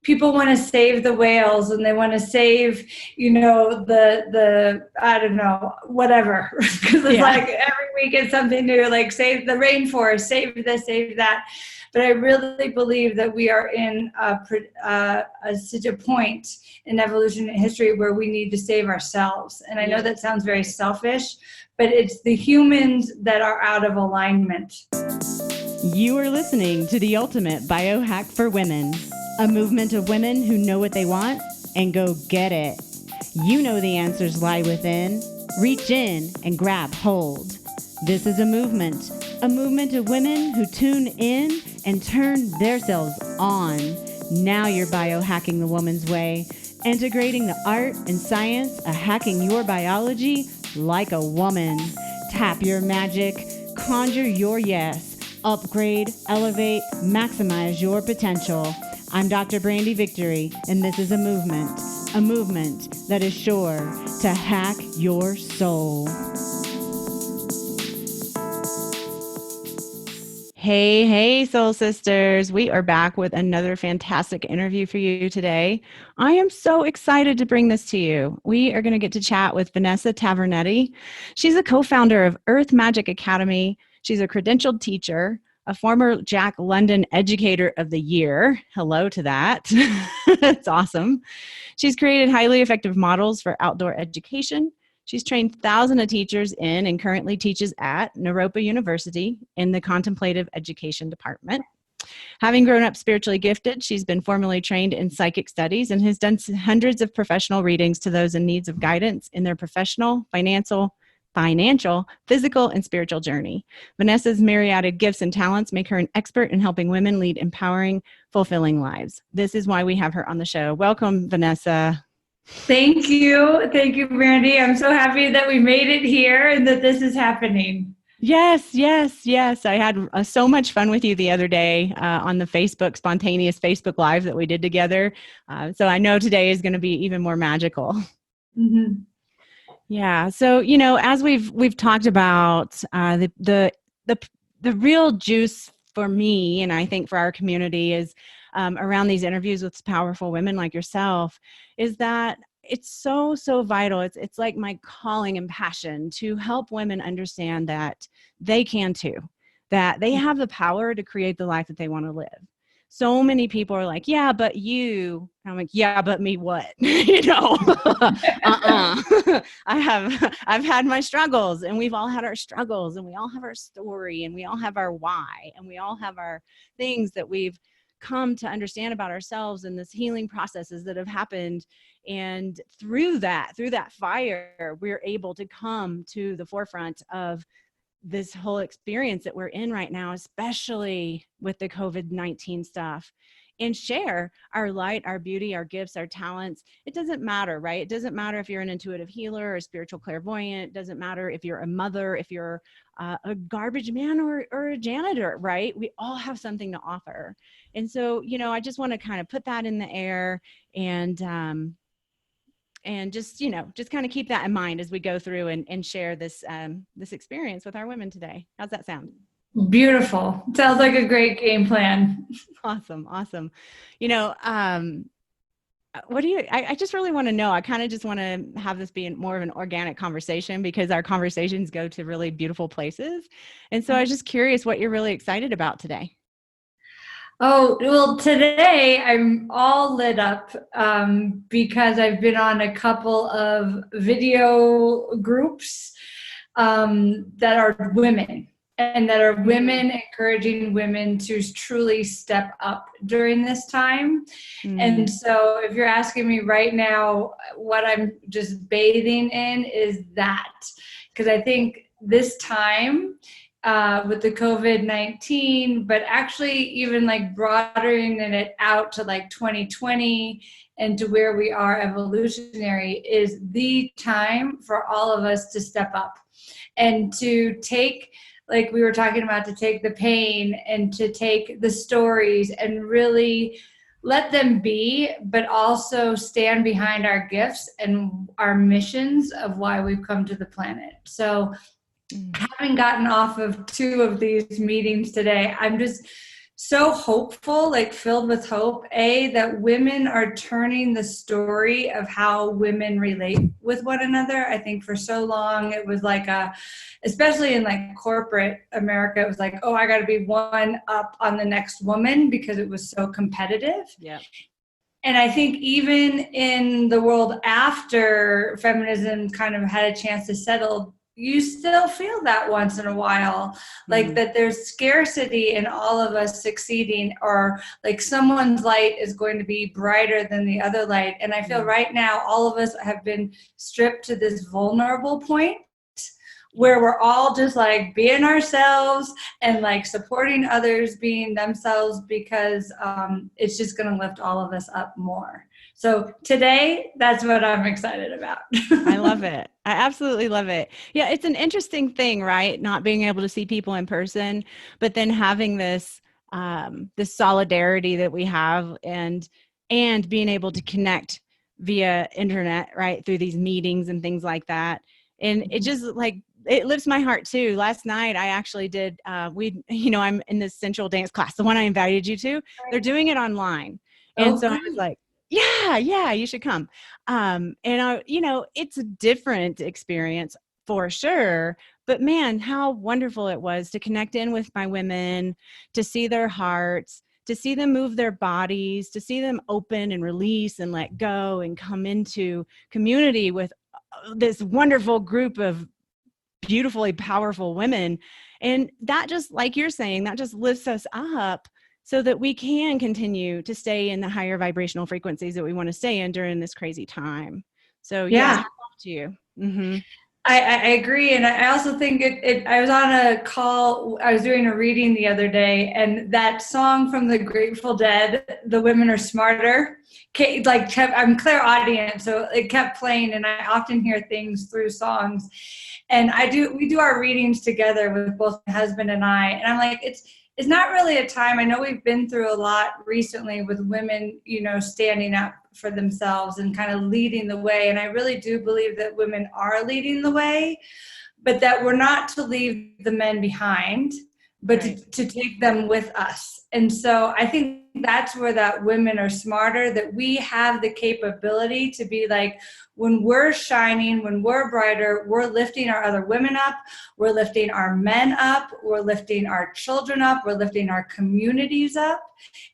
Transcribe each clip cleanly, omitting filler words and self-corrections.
people want to save the whales and they want to save, the I don't know, whatever. Because it's like every week it's something new, like save the rainforest, save this, save that. But I really believe that we are in such a point in evolution history where we need to save ourselves. And I know that sounds very selfish, but it's the humans that are out of alignment. You are listening to the Ultimate Biohack for Women, a movement of women who know what they want and go get it. You know the answers lie within. Reach in and grab hold. This is a movement of women who tune in and turn themselves on. Now you're biohacking the woman's way, integrating the art and science of hacking your biology like a woman. Tap your magic, conjure your yes, upgrade, elevate, maximize your potential. I'm Dr. Brandy Victory, and this is a movement that is sure to hack your soul. Hey, soul sisters. We are back with another fantastic interview for you today. I am so excited to bring this to you. We are going to get to chat with Vanessa Tavernetti. She's a co-founder of Earth Magic Academy. She's a credentialed teacher, a former Jack London Educator of the Year. Hello to that. That's awesome. She's created highly effective models for outdoor education. She's trained thousands of teachers in and currently teaches at Naropa University in the Contemplative Education Department. Having grown up spiritually gifted, she's been formally trained in psychic studies and has done hundreds of professional readings to those in need of guidance in their professional, financial, physical, and spiritual journey. Vanessa's myriad gifts and talents make her an expert in helping women lead empowering, fulfilling lives. This is why we have her on the show. Welcome, Vanessa. Thank you. Thank you, Brandy. I'm so happy that we made it here and that this is happening. Yes. I had so much fun with you the other day on the spontaneous Facebook Live that we did together. So I know today is going to be even more magical. Mm-hmm. Yeah. So, as we've talked about the real juice for me, and I think for our community is around these interviews with powerful women like yourself, is that it's so vital. It's like my calling and passion to help women understand that they can too, that they have the power to create the life that they want to live. So many people are like, yeah, but you. I'm like, yeah, but me what? I've had my struggles, and we've all had our struggles, and we all have our story, and we all have our why, and we all have our things that we've come to understand about ourselves and this healing processes that have happened. And through that fire, we're able to come to the forefront of this whole experience that we're in right now, especially with the COVID-19 stuff, and share our light, our beauty, our gifts, our talents. It doesn't matter, right? It doesn't matter if you're an intuitive healer or a spiritual clairvoyant. It doesn't matter if you're a mother, if you're a garbage man or a janitor, right? We all have something to offer. And so, I just want to kind of put that in the air and just kind of keep that in mind as we go through and share this experience with our women today. How's that sound? Beautiful. Sounds like a great game plan. Awesome. What do you, I just really want to know, I kind of just want to have this be more of an organic conversation because our conversations go to really beautiful places. And so I was just curious what you're really excited about today. Oh, well, today I'm all lit up because I've been on a couple of video groups that are women and that are women encouraging women to truly step up during this time. And so if you're asking me right now, what I'm just bathing in is that, because I think this time with the COVID-19, but actually even like broadening it out to like 2020 and to where we are evolutionary is the time for all of us to step up and to take, like we were talking about, to take the pain and to take the stories and really let them be, but also stand behind our gifts and our missions of why we've come to the planet. So having gotten off of 2 of these meetings today, I'm just so hopeful, like filled with hope, that women are turning the story of how women relate with one another. I think for so long it was like especially in like corporate America, it was like, oh, I got to be one up on the next woman because it was so competitive. Yeah. And I think even in the world after feminism kind of had a chance to settle, you still feel that once in a while, like that there's scarcity in all of us succeeding, or like someone's light is going to be brighter than the other light. And I feel right now all of us have been stripped to this vulnerable point where we're all just like being ourselves and like supporting others being themselves, because it's just going to lift all of us up more. So today, that's what I'm excited about. I love it. I absolutely love it. Yeah, it's an interesting thing, right? Not being able to see people in person, but then having this solidarity that we have, and being able to connect via internet, right, through these meetings and things like that. And it just like it lifts my heart too. Last night I actually did I'm in this sensual dance class, the one I invited you to. They're doing it online. And Oh, so I was like, yeah, you should come. It's a different experience for sure, but man, how wonderful it was to connect in with my women, to see their hearts, to see them move their bodies, to see them open and release and let go and come into community with this wonderful group of beautifully powerful women. And that just, like you're saying, that just lifts us up so that we can continue to stay in the higher vibrational frequencies that we want to stay in during this crazy time. So yeah, hats off to you. Mm-hmm. I agree. And I also think I was on a call, I was doing a reading the other day, and that song from the Grateful Dead, The Women Are Smarter, I'm clairaudient, so it kept playing, and I often hear things through songs. And we do our readings together with both my husband and I. And I'm like, it's not really a time. I know we've been through a lot recently with women, standing up for themselves and kind of leading the way. And I really do believe that women are leading the way, but that we're not to leave the men behind, but to take them with us. And so I think that's where that women are smarter, that we have the capability to be like, when we're shining, when we're brighter, we're lifting our other women up, we're lifting our men up, we're lifting our children up, we're lifting our communities up.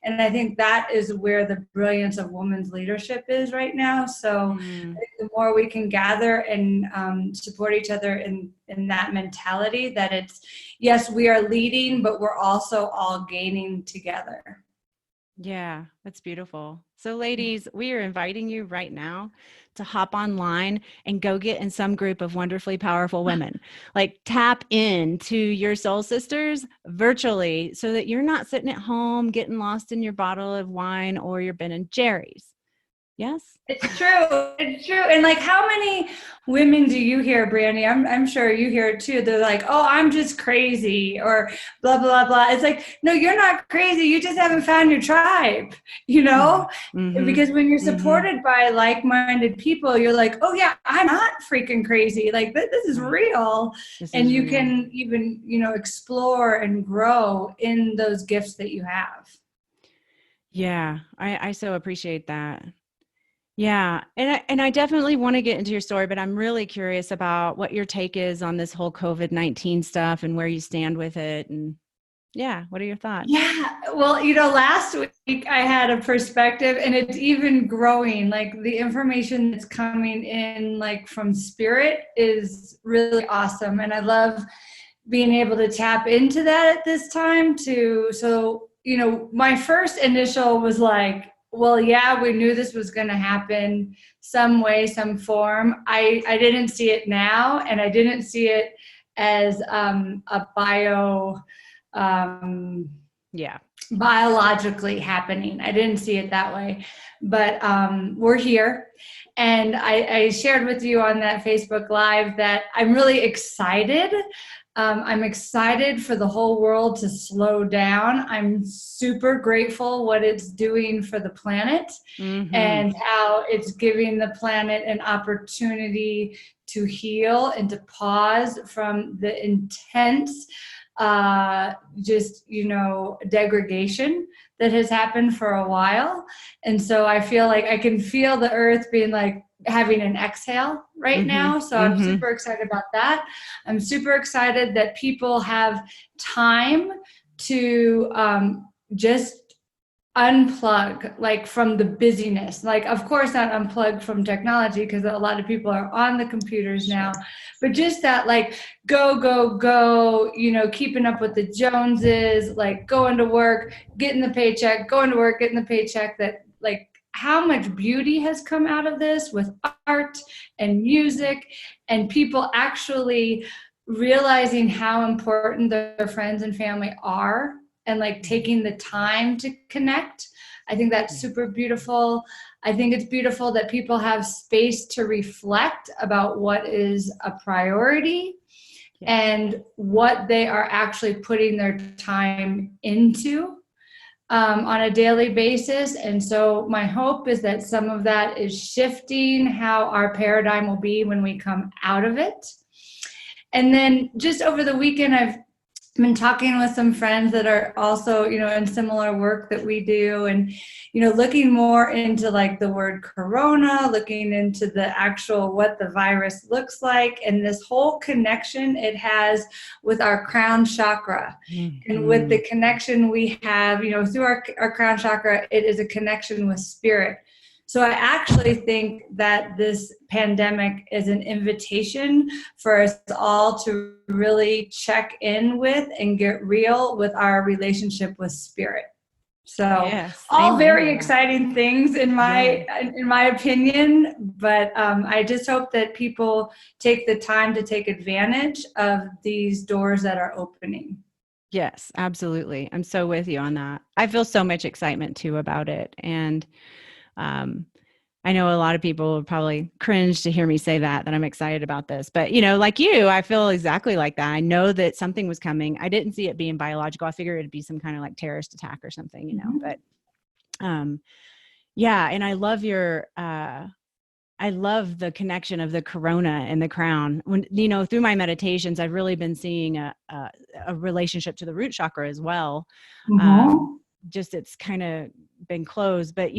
And I think that is where the brilliance of women's leadership is right now. So the more we can gather and support each other in that mentality, that it's, yes, we are leading, but we're also all gaining together. Yeah, that's beautiful. So ladies, we are inviting you right now to hop online and go get in some group of wonderfully powerful women. Like tap into your soul sisters virtually so that you're not sitting at home getting lost in your bottle of wine or your Ben and Jerry's. Yes? It's true. It's true. And like, how many women do you hear, Brandy? I'm sure you hear it too. They're like, oh, I'm just crazy, or blah, blah, blah. It's like, no, you're not crazy. You just haven't found your tribe, Mm-hmm. Because when you're supported by like-minded people, you're like, oh yeah, I'm not freaking crazy. Like this is real. And you can even, explore and grow in those gifts that you have. Yeah, I so appreciate that. Yeah. And I definitely want to get into your story, but I'm really curious about what your take is on this whole COVID-19 stuff and where you stand with it. And yeah, what are your thoughts? Yeah. Well, last week I had a perspective, and it's even growing. Like the information that's coming in, like from spirit, is really awesome. And I love being able to tap into that at this time too. So, my first initial was like, well, yeah, we knew this was going to happen some way, some form. I didn't see it now, and I didn't see it as a biologically happening. I didn't see it that way, but we're here. And I shared with you on that Facebook Live that I'm really excited. I'm excited for the whole world to slow down. I'm super grateful what it's doing for the planet, and how it's giving the planet an opportunity to heal and to pause from the intense just, degradation that has happened for a while. And so I feel like I can feel the earth being like having an exhale right now. So I'm super excited about that. I'm super excited that people have time to just unplug, like, from the busyness, like, of course not unplug from technology, because a lot of people are on the computers now, but just that, like, go, keeping up with the Joneses, like going to work, getting the paycheck, going to work, getting the paycheck, that, like, how much beauty has come out of this with art and music, and people actually realizing how important their friends and family are, and, like, taking the time to connect. I think that's super beautiful. I think it's beautiful that people have space to reflect about what is a priority and what they are actually putting their time into on a daily basis. And so my hope is that some of that is shifting how our paradigm will be when we come out of it. And then just over the weekend, I've been talking with some friends that are also, in similar work that we do, and, looking more into, like, the word corona, looking into the actual, what the virus looks like, and this whole connection it has with our crown chakra. And with the connection we have, through our crown chakra, it is a connection with spirit. So I actually think that this pandemic is an invitation for us all to really check in with and get real with our relationship with spirit. So all very exciting things in my opinion, but I just hope that people take the time to take advantage of these doors that are opening. Yes, absolutely. I'm so with you on that. I feel so much excitement too about it. And I know a lot of people would probably cringe to hear me say that I'm excited about this, but, like you, I feel exactly like that. I know that something was coming. I didn't see it being biological. I figured it'd be some kind of like terrorist attack or something, but, yeah. And I love I love the connection of the corona and the crown. When, through my meditations, I've really been seeing a relationship to the root chakra as well. Just it's kind of been closed, but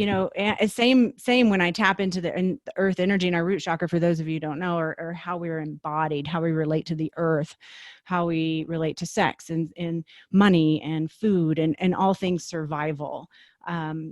same when I tap into the earth energy and our root chakra, for those of you who don't know, or how we're embodied, how we relate to the earth, how we relate to sex and money and food and all things survival.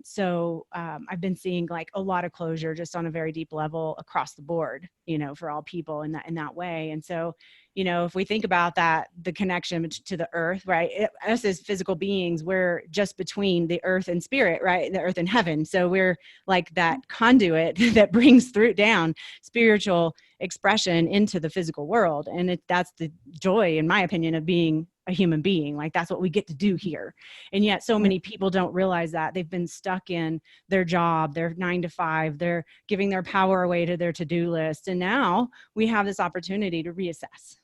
So I've been seeing, like, a lot of closure just on a very deep level across the board, for all people in that way. And so, if we think about that, the connection to the earth, right? Us as physical beings, we're just between the earth and spirit, right? The earth and heaven. So we're like that conduit that brings through down spiritual expression into the physical world. And that's the joy, in my opinion, of being a human being. Like, that's what we get to do here. And yet so many people don't realize that they've been stuck in their job, their 9 to 5, they're giving their power away to their to-do list. And now we have this opportunity to reassess.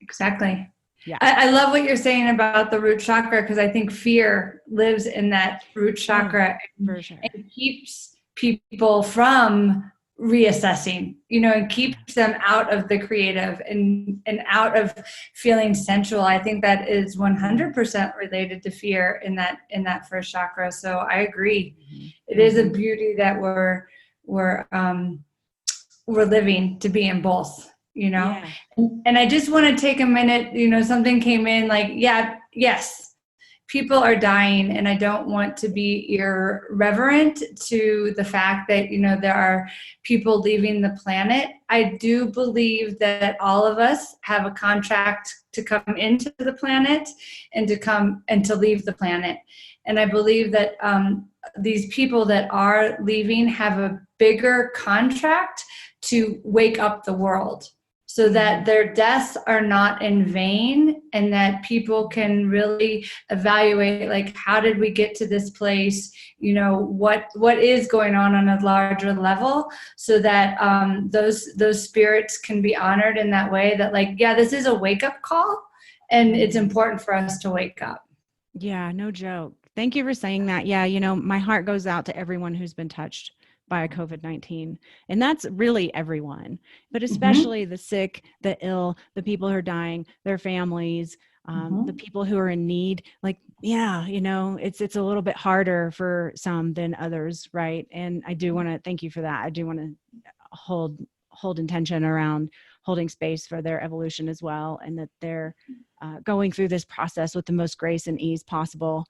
Exactly. Yeah. I love what you're saying about the root chakra, because I think fear lives in that root chakra for sure. and keeps people from reassessing, and keeps them out of the creative and out of feeling sensual. I think that is 100% related to fear in that first chakra. So I agree. It is a beauty that we're living to be in both. And I just want to take a minute, something came in, like, yes, people are dying, and I don't want to be irreverent to the fact that, there are people leaving the planet. I do believe that all of us have a contract to come into the planet and to leave the planet. And I believe that these people that are leaving have a bigger contract to wake up the world, so that their deaths are not in vain, and that people can really evaluate, like, how did we get to this place? What is going on a larger level, so that those spirits can be honored in that way, that, like, this is a wake-up call, and it's important for us to wake up. Yeah, no joke. Thank you for saying that. Yeah, my heart goes out to everyone who's been touched by COVID-19. And that's really everyone, but especially the sick, the ill, the people who are dying, their families, The people who are in need, like, yeah, it's a little bit harder for some than others, right? And I do want to thank you for that. I do want to hold intention around holding space for their evolution as well, and that they're going through this process with the most grace and ease possible.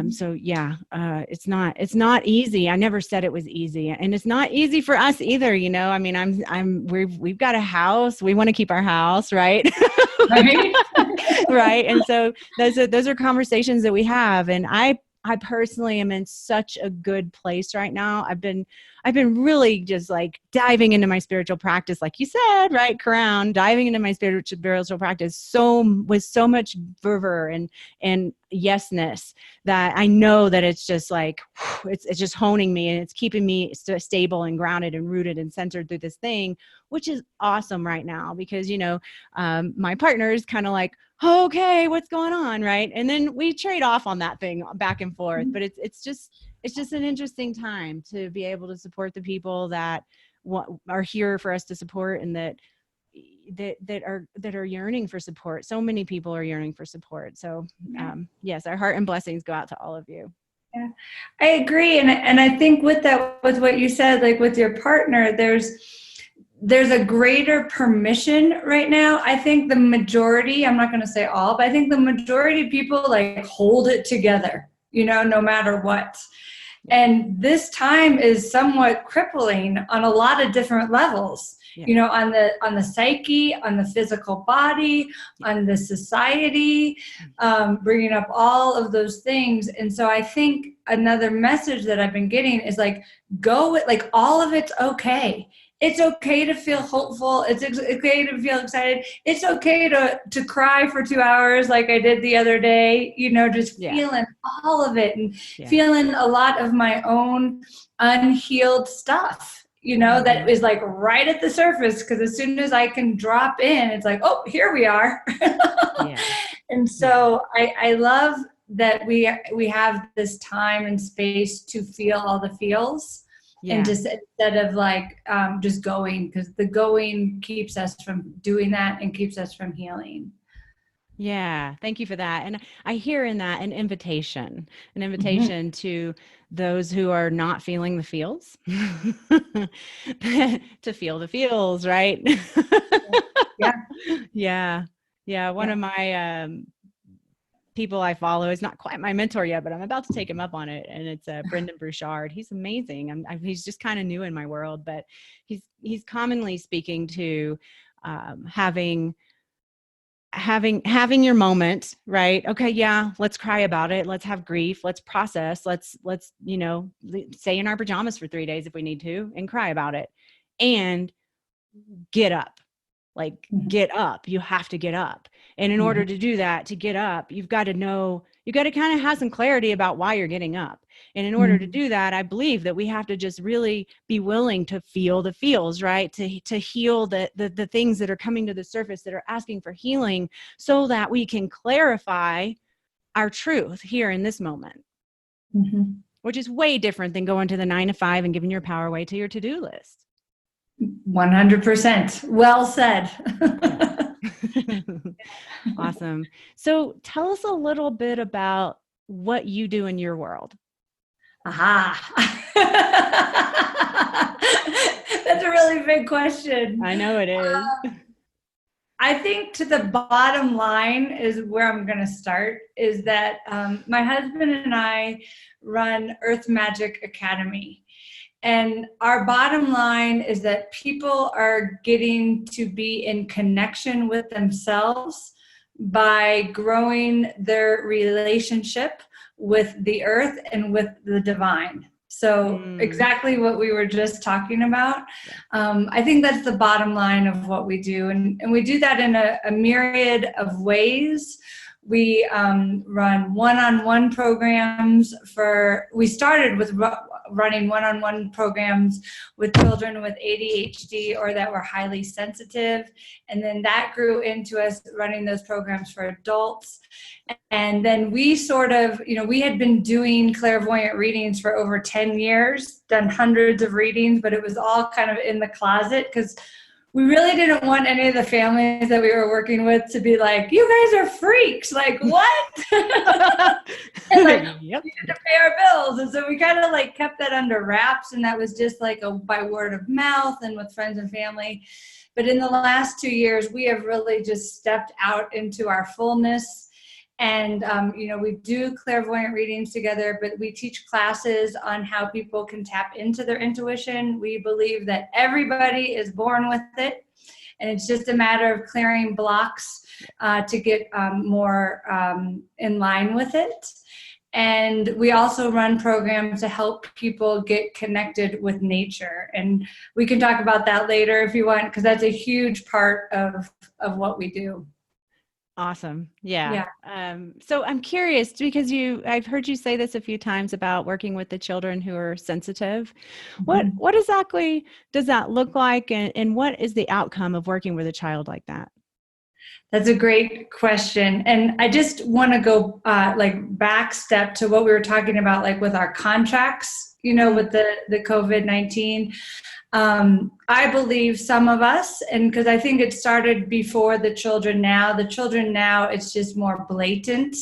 So yeah, it's not easy. I never said it was easy, and it's not easy for us either. I mean, we've got a house. We want to keep our house, right? Right. Right. And so those are conversations that we have. And I personally am in such a good place right now. I've been really just like diving into my spiritual practice, like you said, right, Crown, diving into my spiritual practice with so much fervor and yesness, that I know that it's just like, it's just honing me, and it's keeping me stable and grounded and rooted and centered through this thing, which is awesome right now, because, my partner is kind of like, okay, what's going on? Right. And then we trade off on that thing back and forth, but it's just an interesting time to be able to support the people that are here for us to support, and that are yearning for support. So many people are yearning for support. So yes, our heart and blessings go out to all of you. Yeah, I agree. And I think with what you said, like with your partner, there's a greater permission right now. I think the majority, I'm not going to say all, but I think the majority of people like hold it together, no matter what. And this time is somewhat crippling on a lot of different levels, on the psyche, on the physical body, on the society, bringing up all of those things. And so I think another message that I've been getting is like, go with, like, all of it's okay. It's okay to feel hopeful. It's okay to feel excited. It's okay to cry for 2 hours like I did the other day, just feeling all of it, and feeling a lot of my own unhealed stuff, that is like right at the surface. Because as soon as I can drop in, it's like, oh, here we are. And so I love that we have this time and space to feel all the feels. And just instead of like just going, because the going keeps us from doing that and keeps us from healing. Yeah, thank you for that. And I hear in that an invitation to those who are not feeling the feels to feel the feels, right? Yeah. One of my people I follow is not quite my mentor yet, but I'm about to take him up on it. And it's Brendan Brouchard. He's amazing. He's just kind of new in my world, but he's commonly speaking to having your moment, right? Okay. Yeah. Let's cry about it. Let's have grief. Let's process. Let's, stay in our pajamas for 3 days if we need to and cry about it, and get up. Like, get up. You have to get up. And in order to do that, to get up, you've got to kind of have some clarity about why you're getting up. And in order to do that, I believe that we have to just really be willing to feel the feels, right? To heal the things that are coming to the surface that are asking for healing, so that we can clarify our truth here in this moment, which is way different than going to the 9 to 5 and giving your power away to your to-do list. 100%. Well said. Awesome. So tell us a little bit about what you do in your world. Aha. That's a really big question. I know it is. I think to the bottom line is where I'm going to start, is that my husband and I run Earth Magic Academy. And our bottom line is that people are getting to be in connection with themselves by growing their relationship with the earth and with the divine. So exactly what we were just talking about. I think that's the bottom line of what we do. And we do that in a myriad of ways. We run one-on-one programs we started with running one-on-one programs with children with ADHD or that were highly sensitive. And then that grew into us running those programs for adults. And then we sort of, we had been doing clairvoyant readings for over 10 years, done hundreds of readings, but it was all kind of in the closet because we really didn't want any of the families that we were working with to be like, you guys are freaks. Like, what? And like, Yep. we need to pay our bills. And so we kind of like kept that under wraps. And that was just like by word of mouth and with friends and family. But in the last 2 years, we have really just stepped out into our fullness. And, we do clairvoyant readings together, but we teach classes on how people can tap into their intuition. We believe that everybody is born with it. And it's just a matter of clearing blocks to get more in line with it. And we also run programs to help people get connected with nature. And we can talk about that later if you want, because that's a huge part of what we do. Awesome. Yeah. Yeah. So I'm curious because I've heard you say this a few times about working with the children who are sensitive. What exactly does that look like, and what is the outcome of working with a child like that? That's a great question. And I just want to go back step to what we were talking about, like with our contracts, with the COVID-19. I believe some of us, and because I think it started before the children now, it's just more blatant.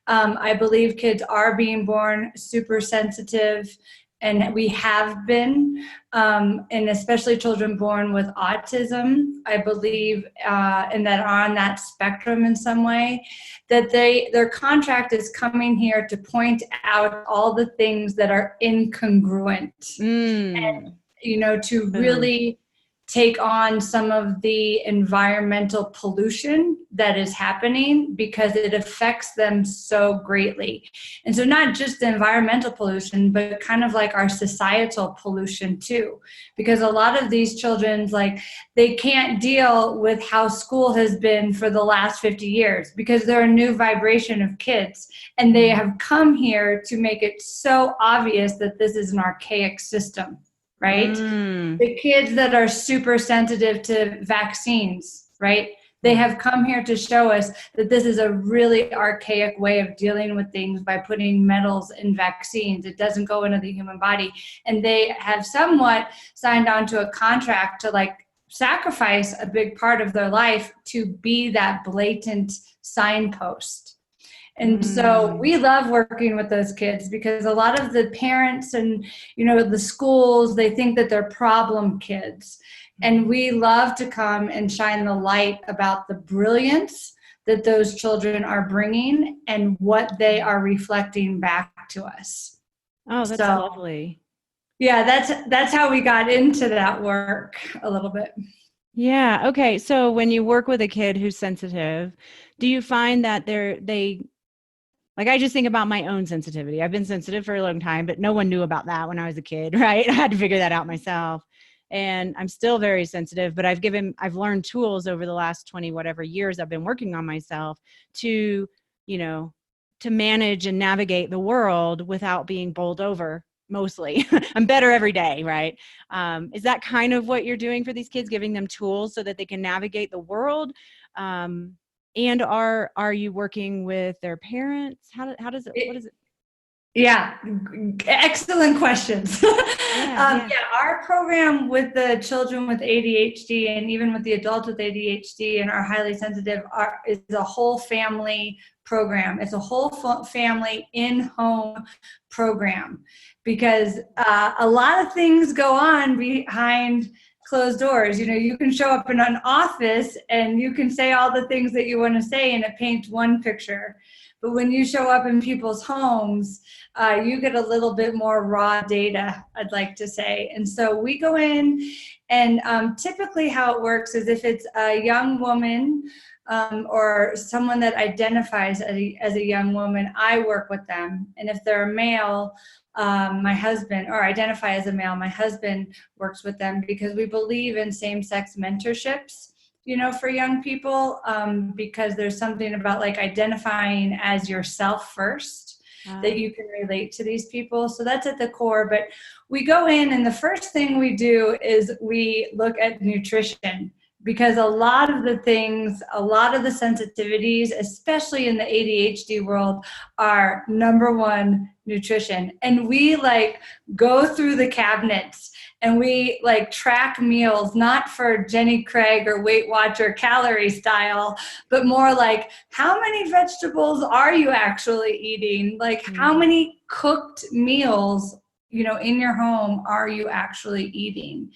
I believe kids are being born super sensitive, and we have been, and especially children born with autism, I believe, and that are on that spectrum in some way, that their contract is coming here to point out all the things that are incongruent. And, to really take on some of the environmental pollution that is happening because it affects them so greatly. And so not just the environmental pollution, but kind of like our societal pollution too. Because a lot of these children, like, they can't deal with how school has been for the last 50 years because they're a new vibration of kids. And they have come here to make it so obvious that this is an archaic system. Right? The kids that are super sensitive to vaccines, right? They have come here to show us that this is a really archaic way of dealing with things by putting metals in vaccines. It doesn't go into the human body. And they have somewhat signed on to a contract to like sacrifice a big part of their life to be that blatant signpost. And so we love working with those kids because a lot of the parents and, the schools, they think that they're problem kids. And we love to come and shine the light about the brilliance that those children are bringing and what they are reflecting back to us. Oh, that's lovely. Yeah, that's how we got into that work a little bit. Yeah. Okay. So when you work with a kid who's sensitive, do you find that they like, I just think about my own sensitivity. I've been sensitive for a long time, but no one knew about that when I was a kid, right? I had to figure that out myself. And I'm still very sensitive, but I've learned tools over the last 20 whatever years I've been working on myself to, to manage and navigate the world without being bowled over. Mostly. I'm better every day, right? Is that kind of what you're doing for these kids, giving them tools so that they can navigate the world? And are you working with their parents? What is it? Yeah, excellent questions. Yeah. Our program with the children with ADHD and even with the adults with ADHD and are highly sensitive is a whole family program. It's a whole family in-home program because a lot of things go on behind closed doors. You can show up in an office and you can say all the things that you want to say and it paints one picture. But when you show up in people's homes, you get a little bit more raw data, I'd like to say. And so we go in and typically how it works is if it's a young woman or someone that identifies as a young woman, I work with them. And if they're a male, my husband, or identify as a male, my husband works with them because we believe in same-sex mentorships, for young people, because there's something about like identifying as yourself first that you can relate to these people. So that's at the core. But we go in and the first thing we do is we look at nutrition because a lot of the sensitivities, especially in the ADHD world, are number one, nutrition. And we like go through the cabinets and we like track meals, not for Jenny Craig or Weight Watcher calorie style, but more like, how many vegetables are you actually eating? Like, how many cooked meals, you know, in your home are you actually eating?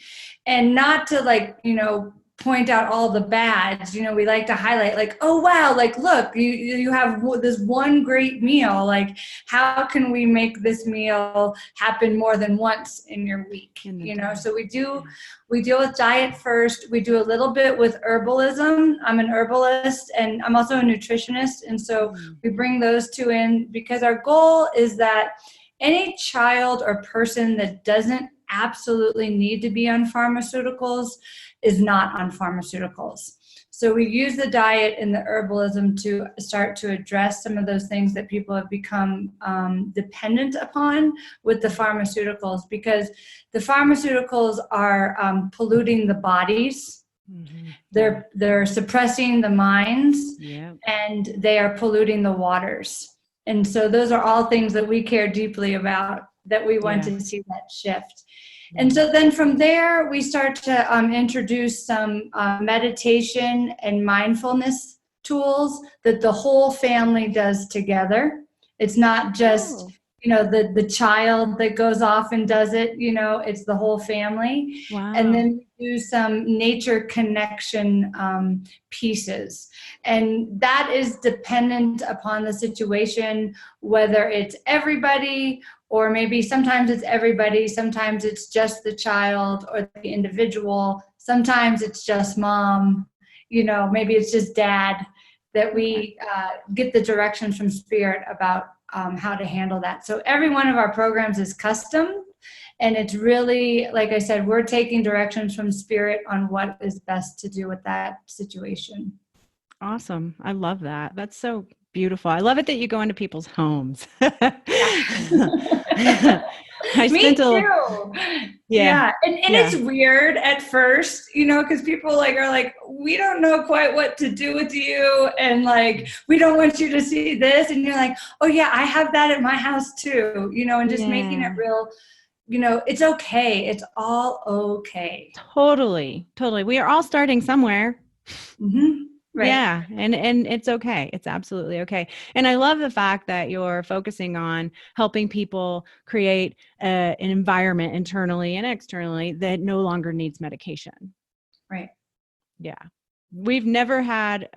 And not to like, you know, point out all the bads. You know, we like to highlight like, oh wow, like look, you have this one great meal. Like, how can we make this meal happen more than once in your week? You know, so we deal with diet first. We do a little bit with herbalism. I'm an herbalist and I'm also a nutritionist, and so we bring those two in because our goal is that any child or person that doesn't absolutely need to be on pharmaceuticals is not on pharmaceuticals. So we use the diet and the herbalism to start to address some of those things that people have become dependent upon with the pharmaceuticals, because the pharmaceuticals are polluting the bodies. They're suppressing the minds, and they are polluting the waters. And so those are all things that we care deeply about, that we want to see that shift. And so then from there, we start to introduce some meditation and mindfulness tools that the whole family does together. It's not just, you know, the child that goes off and does it, you know, it's the whole family. And then we do some nature connection pieces. And that is dependent upon the situation, whether it's everybody, or maybe sometimes it's everybody, sometimes it's just the child or the individual, sometimes it's just mom, you know, maybe it's just dad, that we get the directions from spirit about how to handle that. So every one of our programs is custom, and it's really, like I said, we're taking directions from spirit on what is best to do with that situation. Awesome. I love that. That's so beautiful. I love it that you go into people's homes. Me too. Yeah. And it's weird at first, you know, because people like are like, we don't know quite what to do with you. And like, we don't want you to see this. And you're like, oh yeah, I have that at my house too, you know, and just making it real, you know, it's okay. It's all okay. Totally. We are all starting somewhere. Right. Yeah. And it's okay. It's absolutely okay. And I love the fact that you're focusing on helping people create an environment internally and externally that no longer needs medication. Right. Yeah. We've never had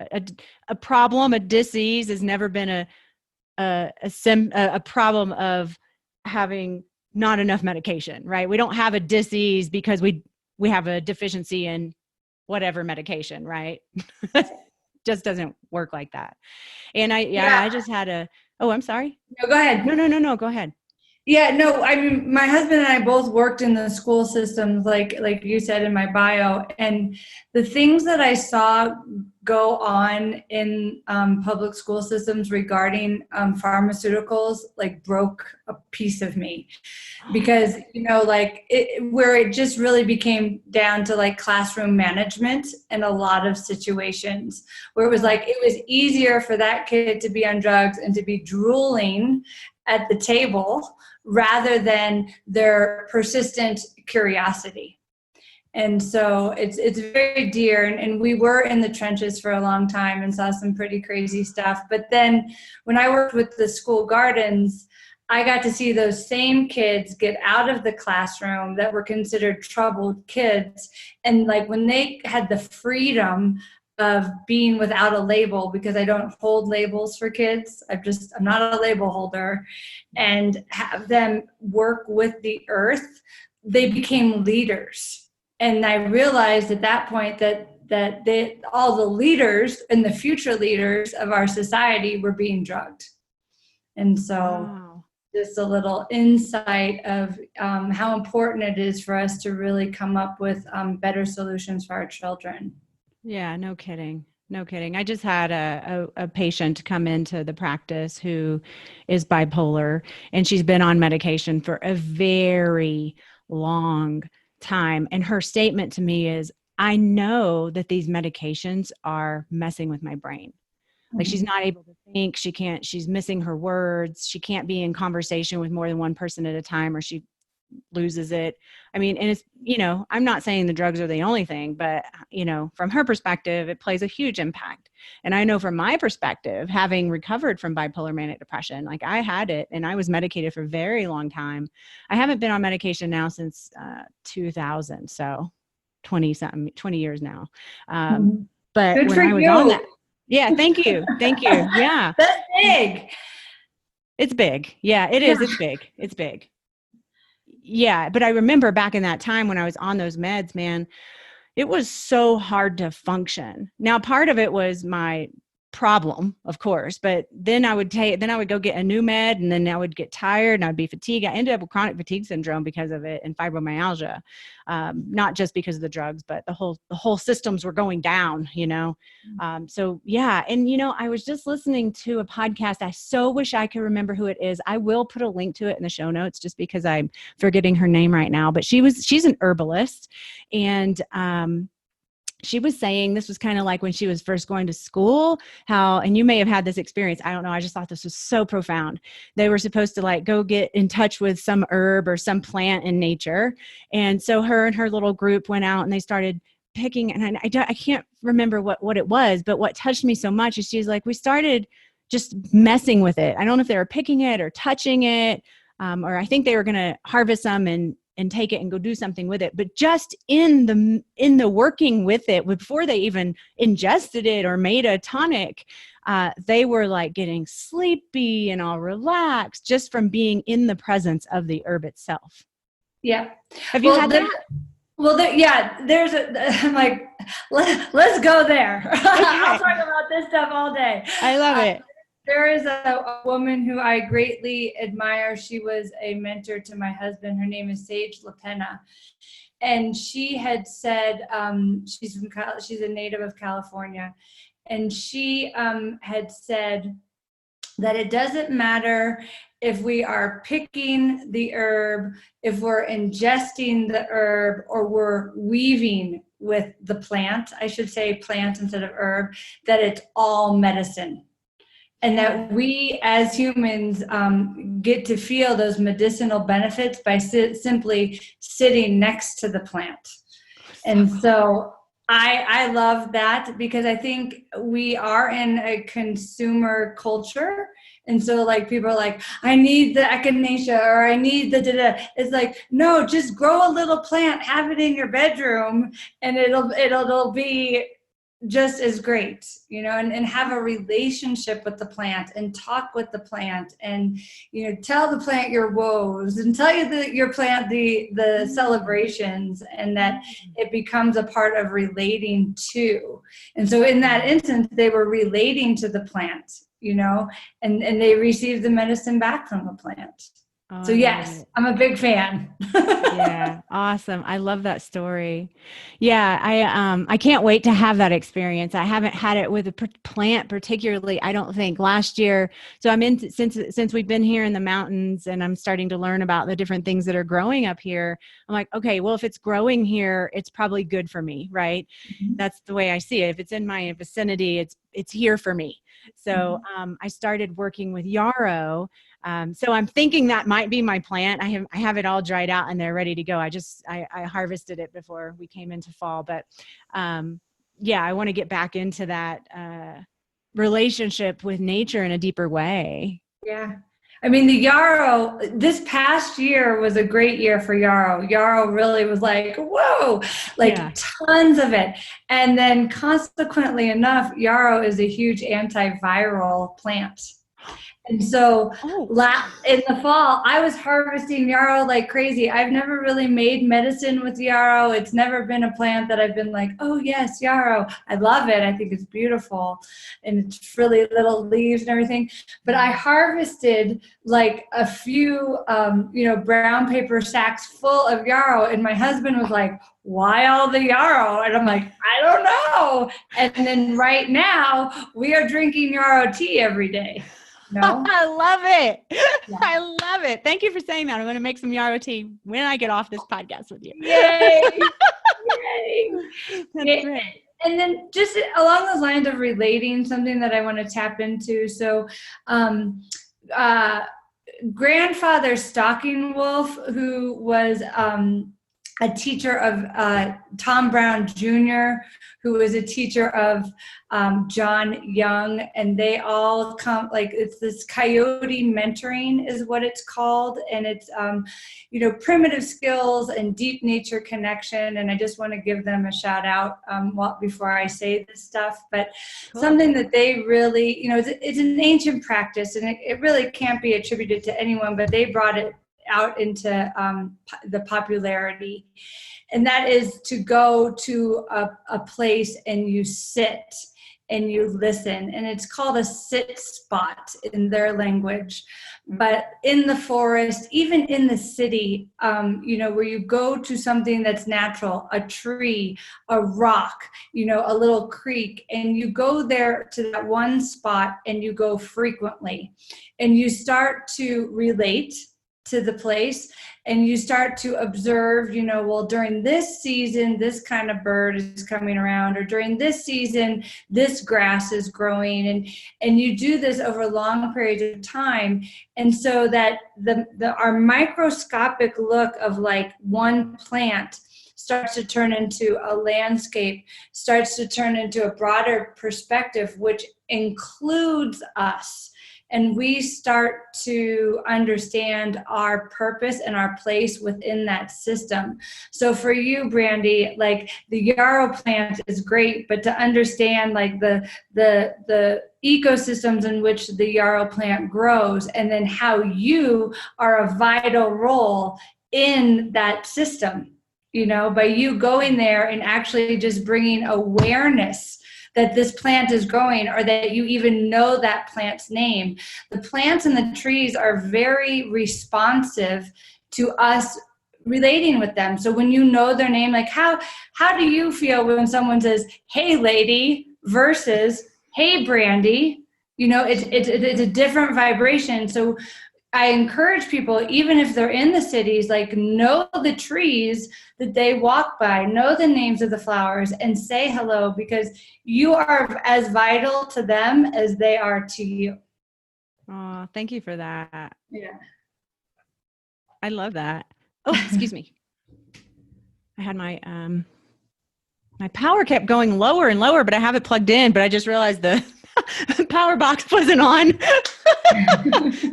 a problem. A disease has never been a problem of having not enough medication, right? We don't have a disease because we have a deficiency in whatever medication, right? Just doesn't work like that. And I just had I'm sorry. No, go ahead. No, go ahead. Yeah, no, I mean, my husband and I both worked in the school systems, like you said in my bio, and the things that I saw go on in public school systems regarding pharmaceuticals, like broke a piece of me, because, you know, like where it just really became down to like classroom management in a lot of situations, where it was like, it was easier for that kid to be on drugs and to be drooling at the table rather than their persistent curiosity. And so it's very dear. And we were in the trenches for a long time and saw some pretty crazy stuff. But then when I worked with the school gardens, I got to see those same kids get out of the classroom that were considered troubled kids. And like when they had the freedom of being without a label, because I don't hold labels for kids. I'm not a label holder, and have them work with the earth, they became leaders. And I realized at that point that all the leaders and the future leaders of our society were being drugged. And so just a little insight of how important it is for us to really come up with better solutions for our children. Yeah, no kidding. I just had a patient come into the practice who is bipolar, and she's been on medication for a very long time. And her statement to me is, I know that these medications are messing with my brain. Like she's not able to think, she's missing her words. She can't be in conversation with more than one person at a time, or she loses it. I mean, and it's, I'm not saying the drugs are the only thing, but, from her perspective, it plays a huge impact. And I know from my perspective, having recovered from bipolar manic depression, like I had it and I was medicated for a very long time. I haven't been on medication now since 2000. So 20 years now. But Good when for I was you. on that, yeah, thank you. Thank you. Yeah. That's big. It's big. Yeah, it is. It's big. It's big. Yeah. But I remember back in that time when I was on those meds, man, it was so hard to function. Now, part of it was my problem, of course, but then I would go get a new med, and then I would get tired and I'd be fatigued. I ended up with chronic fatigue syndrome because of it, and fibromyalgia, not just because of the drugs, but the whole systems were going down, So yeah. And, I was just listening to a podcast. I so wish I could remember who it is. I will put a link to it in the show notes just because I'm forgetting her name right now, but she's an herbalist. And, she was saying this was kind of like when she was first going to school, and you may have had this experience. I don't know. I just thought this was so profound. They were supposed to go get in touch with some herb or some plant in nature. And so her and her little group went out and they started picking, and I can't remember what it was, but what touched me so much is she's like, we started just messing with it. I don't know if they were picking it or touching it, or I think they were going to harvest some and take it and go do something with it. But just in the working with it, before they even ingested it or made a tonic, they were getting sleepy and all relaxed just from being in the presence of the herb itself. Yeah. Have you had that? I'm like, let's go there. Okay. I'll talk about this stuff all day. I love it. There is a woman who I greatly admire. She was a mentor to my husband. Her name is Sage LaPena. And she had said, she's a native of California. And she had said that it doesn't matter if we are picking the herb, if we're ingesting the herb, or we're weaving with the plant, I should say plant instead of herb, that it's all medicine. And that we as humans get to feel those medicinal benefits by simply sitting next to the plant. And so I love that, because I think we are in a consumer culture. And so people are like, I need the echinacea, or I need the da-da. It's like, no, just grow a little plant, have it in your bedroom, and it'll be just as great, and have a relationship with the plant and talk with the plant and, tell the plant your woes and tell your plant the celebrations, and that it becomes a part of relating to. And so in that instance, they were relating to the plant, and they received the medicine back from the plant. Oh, so yes, I'm a big fan. Yeah. Awesome. I love that story. Yeah. I can't wait to have that experience. I haven't had it with a plant particularly, I don't think, last year. So since we've been here in the mountains and I'm starting to learn about the different things that are growing up here, I'm like, okay, well, if it's growing here, it's probably good for me. Right. Mm-hmm. That's the way I see it. If it's in my vicinity, it's here for me. So, I started working with yarrow. So I'm thinking that might be my plant. I have it all dried out and they're ready to go. I harvested it before we came into fall, but, yeah, I want to get back into that, relationship with nature in a deeper way. Yeah. I mean, the yarrow, this past year was a great year for yarrow. Yarrow really was whoa, tons of it. And then consequently enough, yarrow is a huge antiviral plant. And so in the fall, I was harvesting yarrow like crazy. I've never really made medicine with yarrow. It's never been a plant that I've been like, oh yes, yarrow. I love it. I think it's beautiful. And it's really little leaves and everything. But I harvested a few, brown paper sacks full of yarrow. And my husband was like, why all the yarrow? And I'm like, I don't know. And then right now we are drinking yarrow tea every day. No? I love it. Yeah. I love it. Thank you for saying that. I'm going to make some yarrow tea when I get off this podcast with you. Yay! Yay! That's great. And then just along those lines of relating, something that I want to tap into. So, grandfather Stalking Wolf, who was a teacher of Tom Brown Jr., who was a teacher of John Young, and they all come, like, it's this coyote mentoring is what it's called, and it's primitive skills and deep nature connection. And I just want to give them a shout out before I say this stuff. But cool. Something that they really, it's an ancient practice, and it really can't be attributed to anyone, but they brought it out into the popularity. And that is to go to a place and you sit and you listen. And it's called a sit spot in their language. But in the forest, even in the city, where you go to something that's natural, a tree, a rock, a little creek, and you go there to that one spot and you go frequently. And you start to relate to the place, and you start to observe, during this season, this kind of bird is coming around, or during this season, this grass is growing, and you do this over long periods of time. And so that our microscopic look of like one plant starts to turn into a landscape, starts to turn into a broader perspective, which includes us. And we start to understand our purpose and our place within that system. So for you, Brandy, like the yarrow plant is great, but to understand like the ecosystems in which the yarrow plant grows, and then how you are a vital role in that system, by you going there and actually just bringing awareness that this plant is growing, or that you even know that plant's name. The plants and the trees are very responsive to us relating with them. So when you know their name, like how do you feel when someone says, "Hey lady," versus "Hey Brandy"? It's a different vibration. So I encourage people, even if they're in the cities, like know the trees that they walk by, know the names of the flowers, and say hello, because you are as vital to them as they are to you. Oh, thank you for that. Yeah. I love that. Oh, excuse me. I had my power kept going lower and lower, but I have it plugged in, but I just realized the power box wasn't on.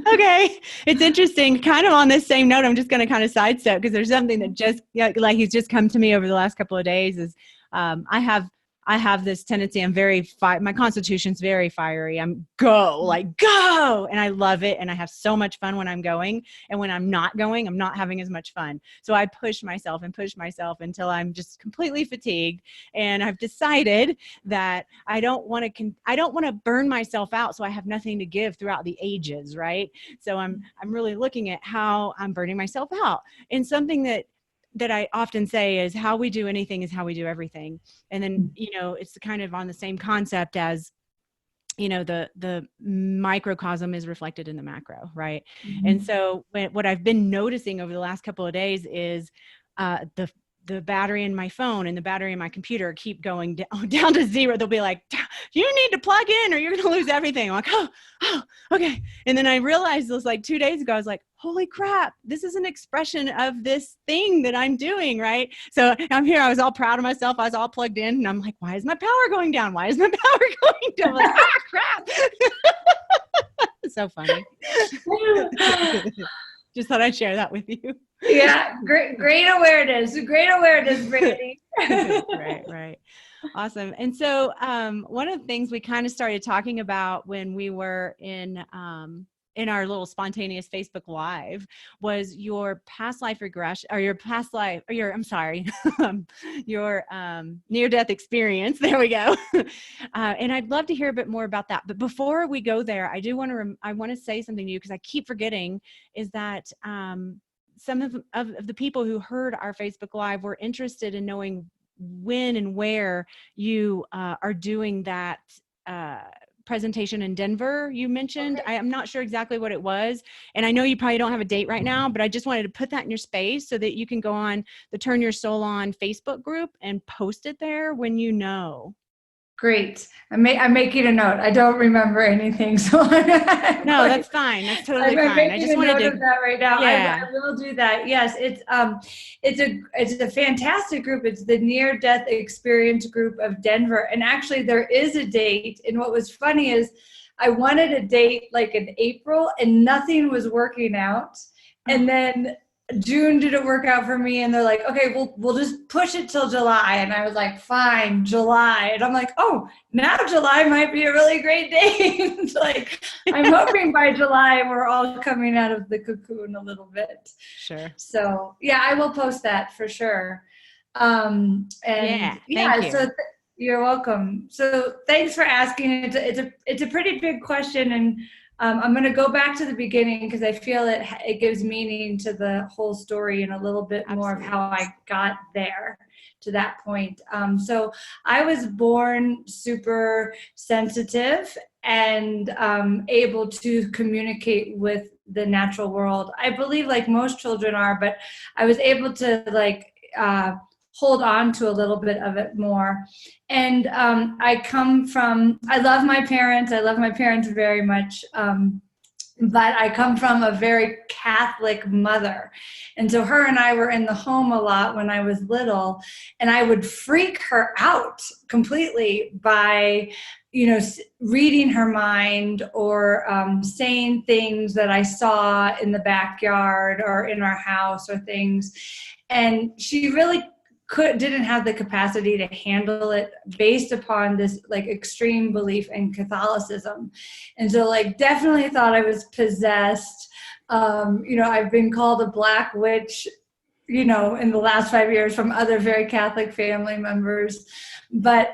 Okay. It's interesting. Kind of on this same note, I'm just going to kind of sidestep, because there's something that just like he's just come to me over the last couple of days is I have this tendency. I'm my constitution's very fiery. I'm go. And I love it. And I have so much fun when I'm going. And when I'm not going, I'm not having as much fun. So I push myself until I'm just completely fatigued. And I've decided that I don't want to burn myself out, so I have nothing to give throughout the ages, right? So I'm really looking at how I'm burning myself out. And something that I often say is, how we do anything is how we do everything. And then, it's kind of on the same concept as, the microcosm is reflected in the macro, right? Mm-hmm. And so what I've been noticing over the last couple of days is the battery in my phone and the battery in my computer keep going down to zero. They'll be like, "You need to plug in or you're going to lose everything." I'm like, oh, okay. And then I realized this like 2 days ago, I was like, holy crap, this is an expression of this thing that I'm doing, right? So I'm here. I was all proud of myself. I was all plugged in, and I'm like, why is my power going down? Why is my power going down? I'm like, crap. It's so funny. Just thought I'd share that with you. Yeah, great awareness, Brandy. Right. Awesome. And so one of the things we kind of started talking about when we were in our little spontaneous Facebook Live was your past life regression, or your near-death experience. There we go. And I'd love to hear a bit more about that. But before we go there, I do want to say something to you, because I keep forgetting, is that some of the people who heard our Facebook Live were interested in knowing when and where you are doing that presentation in Denver you mentioned. Okay. I'm not sure exactly what it was. And I know you probably don't have a date right now, but I just wanted to put that in your space so that you can go on the Turn Your Soul On Facebook group and post it there when you know. Great. I'm making a note. I don't remember anything, so No, that's fine. That's totally I'm fine. I making just a wanted note to, of that right now. yeah. I will do that. Yes, it's a fantastic group. It's the Near Death Experience group of Denver, and actually there is a date. And what was funny is I wanted a date like in April, and nothing was working out. And then June didn't work out for me, and they're like, okay, we'll just push it till July. And I was like, fine, July. And I'm like, oh, now July might be a really great date. Like, I'm hoping by July we're all coming out of the cocoon a little bit. Sure. So yeah, I will post that for sure. Yeah. And Thank yeah, you. you're welcome. So thanks for asking. It's a pretty big question, and I'm going to go back to the beginning because I feel it gives meaning to the whole story and a little bit more of how Absolutely. I got there to that point. So I was born super sensitive and able to communicate with the natural world. I believe like most children are, but I was able to like hold on to a little bit of it more. And I love my parents. I love my parents very much. But I come from a very Catholic mother. And so her and I were in the home a lot when I was little, and I would freak her out completely by, reading her mind or saying things that I saw in the backyard or in our house or things. And she really didn't have the capacity to handle it based upon this like extreme belief in Catholicism. And so like definitely thought I was possessed. I've been called a black witch, in the last 5 years from other very Catholic family members. But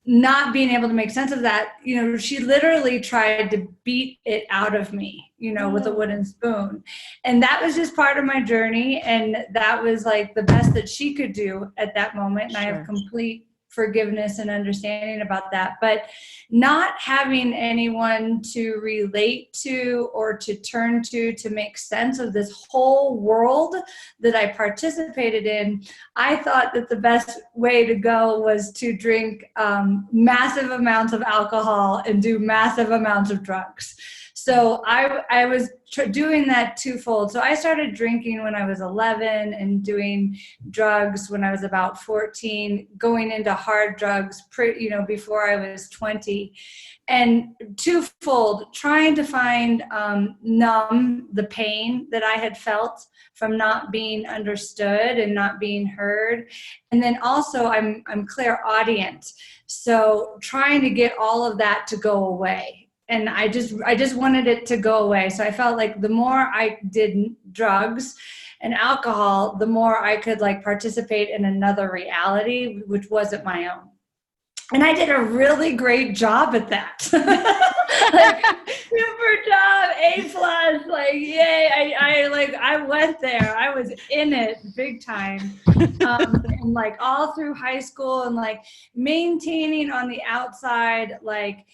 not being able to make sense of that, she literally tried to beat it out of me, with a wooden spoon. And that was just part of my journey. And that was like the best that she could do at that moment. And I have complete forgiveness and understanding about that. But not having anyone to relate to or to turn to make sense of this whole world that I participated in, I thought that the best way to go was to drink massive amounts of alcohol and do massive amounts of drugs. So I was doing that twofold. So I started drinking when I was 11 and doing drugs when I was about 14, going into hard drugs, before I was 20. And twofold, trying to find numb the pain that I had felt from not being understood and not being heard. And then also I'm clairaudient. So trying to get all of that to go away. And I just wanted it to go away. So I felt like the more I did drugs and alcohol, the more I could like participate in another reality, which wasn't my own. And I did a really great job at that. Like, super job, A+, like, yay. I went there. I was in it big time. And like all through high school and like maintaining on the outside, like,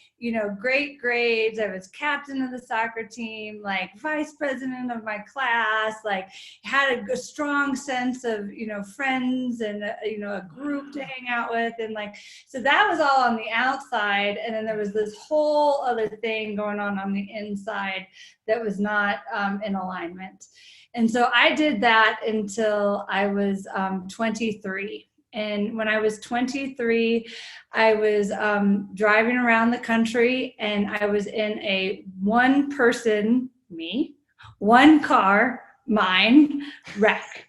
great grades. I was captain of the soccer team, like vice president of my class, like had a strong sense of, friends and, a group to hang out with. And like, so that was all on the outside. And then there was this whole other thing going on the inside that was not in alignment. And so I did that until I was 23. And when I was 23, I was driving around the country, and I was in a one-person, me, one car, mine, wreck.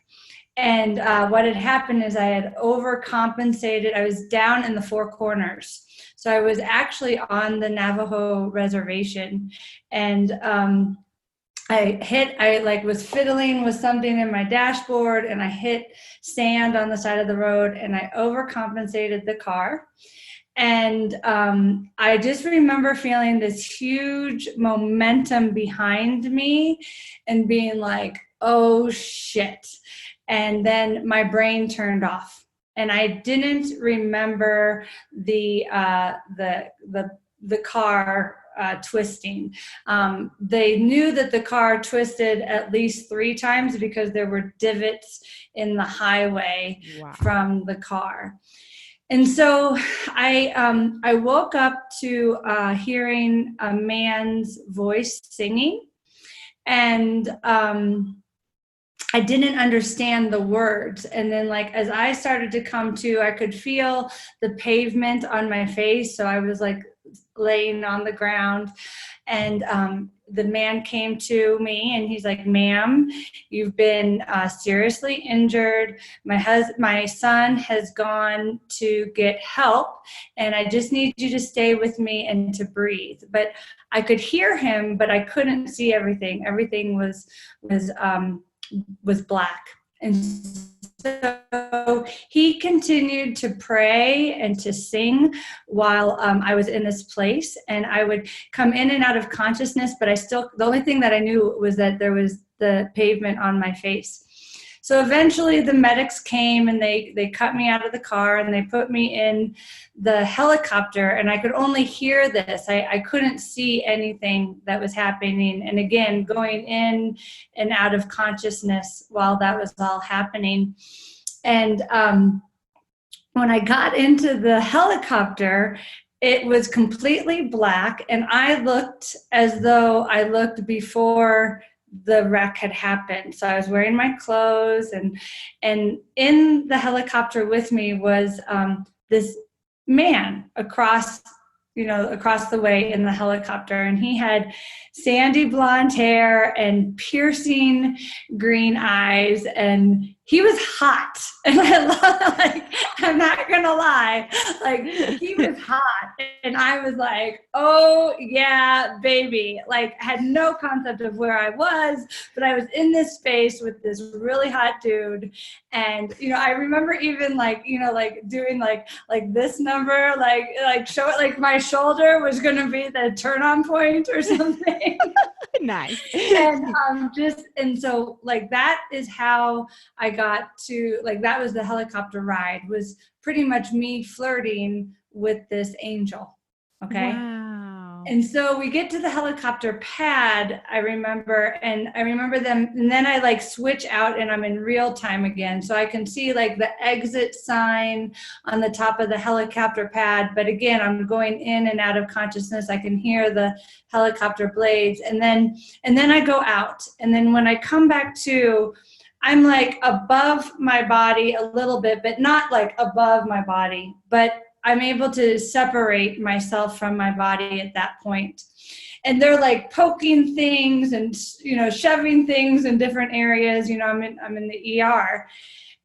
And what had happened is I had overcompensated. I was down in the Four Corners. So I was actually on the Navajo reservation, and I was fiddling with something in my dashboard, and I hit sand on the side of the road, and I overcompensated the car. And I just remember feeling this huge momentum behind me and being like, oh shit. And then my brain turned off, and I didn't remember the car twisting. They knew that the car twisted at least 3 times because there were divots in the highway from the car. And so I woke up to hearing a man's voice singing, and I didn't understand the words. And then, like, as I started to come to, I could feel the pavement on my face. So I was like laying on the ground, and the man came to me and he's like, "Ma'am, you've been seriously injured. My son has gone to get help, and I just need you to stay with me and to breathe." But I could hear him, but I couldn't see everything. Everything was black. And so he continued to pray and to sing while I was in this place. And I would come in and out of consciousness, but the only thing that I knew was that there was the pavement on my face. So eventually the medics came and they cut me out of the car and they put me in the helicopter, and I could only hear this. I couldn't see anything that was happening. And again, going in and out of consciousness while that was all happening. And when I got into the helicopter, it was completely black, and I looked as though I looked before the wreck had happened. So I was wearing my clothes, and in the helicopter with me was this man across the way in the helicopter, and he had sandy blonde hair and piercing green eyes, and he was hot. And I love, like, I'm not gonna lie, like, he was hot, and I was like, oh yeah, baby. Like, I had no concept of where I was, but I was in this space with this really hot dude. And I remember even like doing like this number, like show it, like my shoulder was gonna be the turn on point or something. Nice. And so like that is how I got to, like, that was the helicopter ride, was pretty much me flirting with this angel. Okay. Wow. And so we get to the helicopter pad, I remember them, and then I like switch out and I'm in real time again. So I can see like the exit sign on the top of the helicopter pad. But again, I'm going in and out of consciousness. I can hear the helicopter blades. And then I go out. And then when I come back to, I'm like above my body a little bit, but not like above my body, but I'm able to separate myself from my body at that point. And they're like poking things and, shoving things in different areas. I'm in the ER,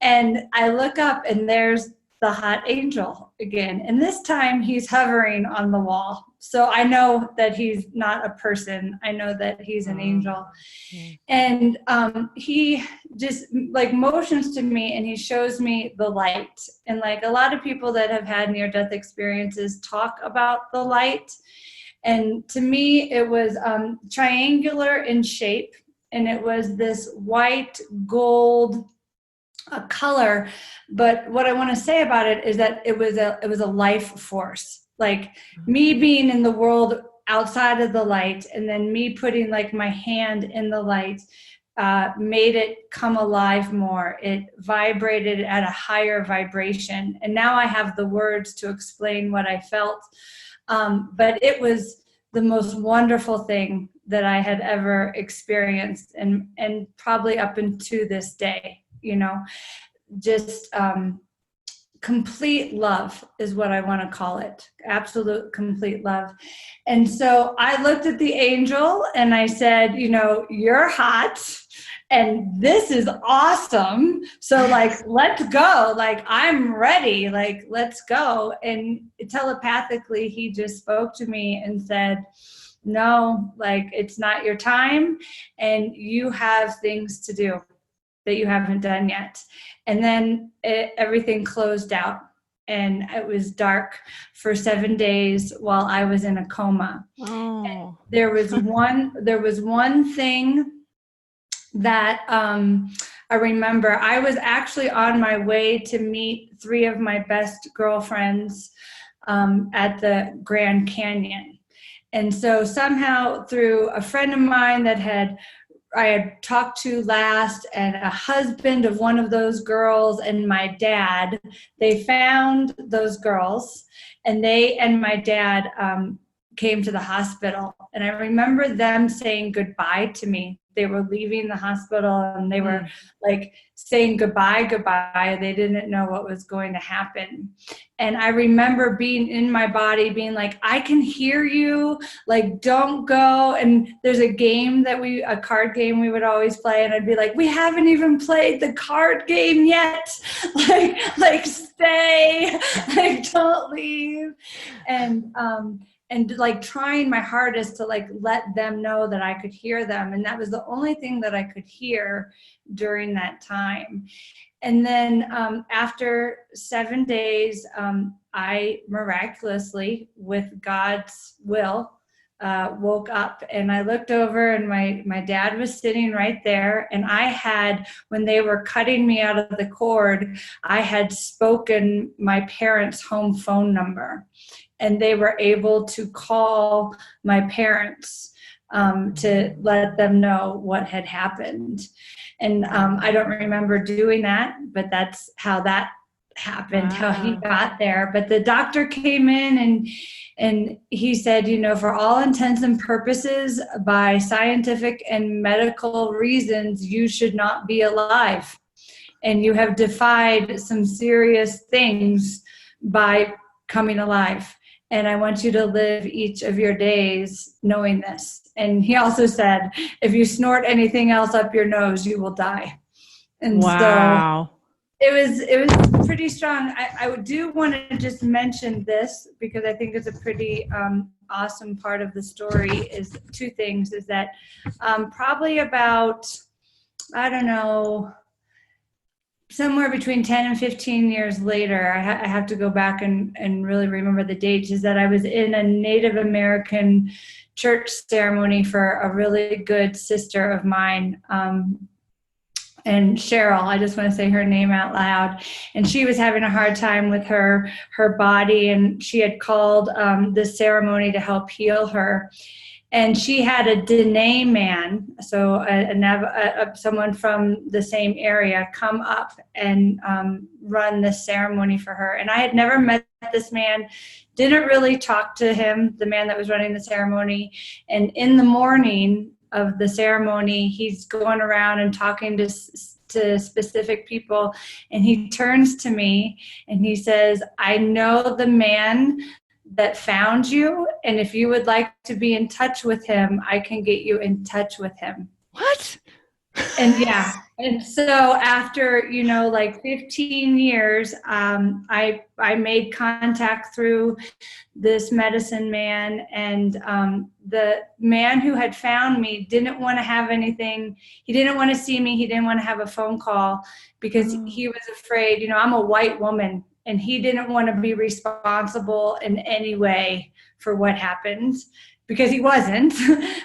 and I look up and there's the hot angel again. And this time he's hovering on the wall. So I know that he's not a person. I know that he's an angel. Yeah. And he just like motions to me and he shows me the light. And like a lot of people that have had near-death experiences talk about the light. And to me, it was triangular in shape. And it was this white gold color. But what I want to say about it is that it was a life force. Like me being in the world outside of the light, and then me putting like my hand in the light made it come alive more. It vibrated at a higher vibration. And now I have the words to explain what I felt. But it was the most wonderful thing that I had ever experienced, and probably up into this day, just complete love is what I want to call it. Absolute complete love. And so I looked at the angel and I said, you're hot and this is awesome. So like, let's go. Like, I'm ready. Like, let's go. And telepathically, he just spoke to me and said, no, like, it's not your time and you have things to do that you haven't done yet. And then everything closed out, and it was dark for 7 days while I was in a coma. Oh. There was one thing that I remember. I was actually on my way to meet 3 of my best girlfriends at the Grand Canyon. And so somehow through a friend of mine that had I had talked to last, and a husband of one of those girls and my dad, they found those girls, and they and my dad came to the hospital. And I remember them saying goodbye to me. They were leaving the hospital and they were like saying goodbye. They didn't know what was going to happen. And I remember being in my body, being like, I can hear you, like, don't go. And there's a card game we would always play. And I'd be like, we haven't even played the card game yet. like stay, like, don't leave. And like trying my hardest to like let them know that I could hear them. And that was the only thing that I could hear during that time. And then after 7 days, I miraculously, with God's will, woke up, and I looked over, and my dad was sitting right there. And I had, when they were cutting me out of the cord, I had spoken my parents' home phone number. And they were able to call my parents to let them know what had happened. And I don't remember doing that, but that's how that happened, wow. How he got there. But the doctor came in and he said, for all intents and purposes, by scientific and medical reasons, you should not be alive. And you have defied some serious things by coming alive. And I want you to live each of your days knowing this. And he also said, if you snort anything else up your nose, you will die. And wow. So it was pretty strong. I do want to just mention this because I think it's a pretty awesome part of the story. Is two things. Is that probably about, I don't know, somewhere between 10 and 15 years later, I have to go back and really remember the dates, is that I was in a Native American church ceremony for a really good sister of mine, and Cheryl, I just want to say her name out loud. And she was having a hard time with her body, and she had called this ceremony to help heal her. And she had a Dene man, so someone from the same area, come up and run this ceremony for her. And I had never met this man, didn't really talk to him, the man that was running the ceremony. And in the morning of the ceremony, he's going around and talking to specific people. And he turns to me and he says, I know the man that found you, and if you would like to be in touch with him, I can get you in touch with him. What? And yeah, and so after 15 years, I made contact through this medicine man, and the man who had found me didn't want to have anything. He didn't want to see me. He didn't want to have a phone call because he was afraid. I'm a white woman. And he didn't want to be responsible in any way for what happened, because he wasn't.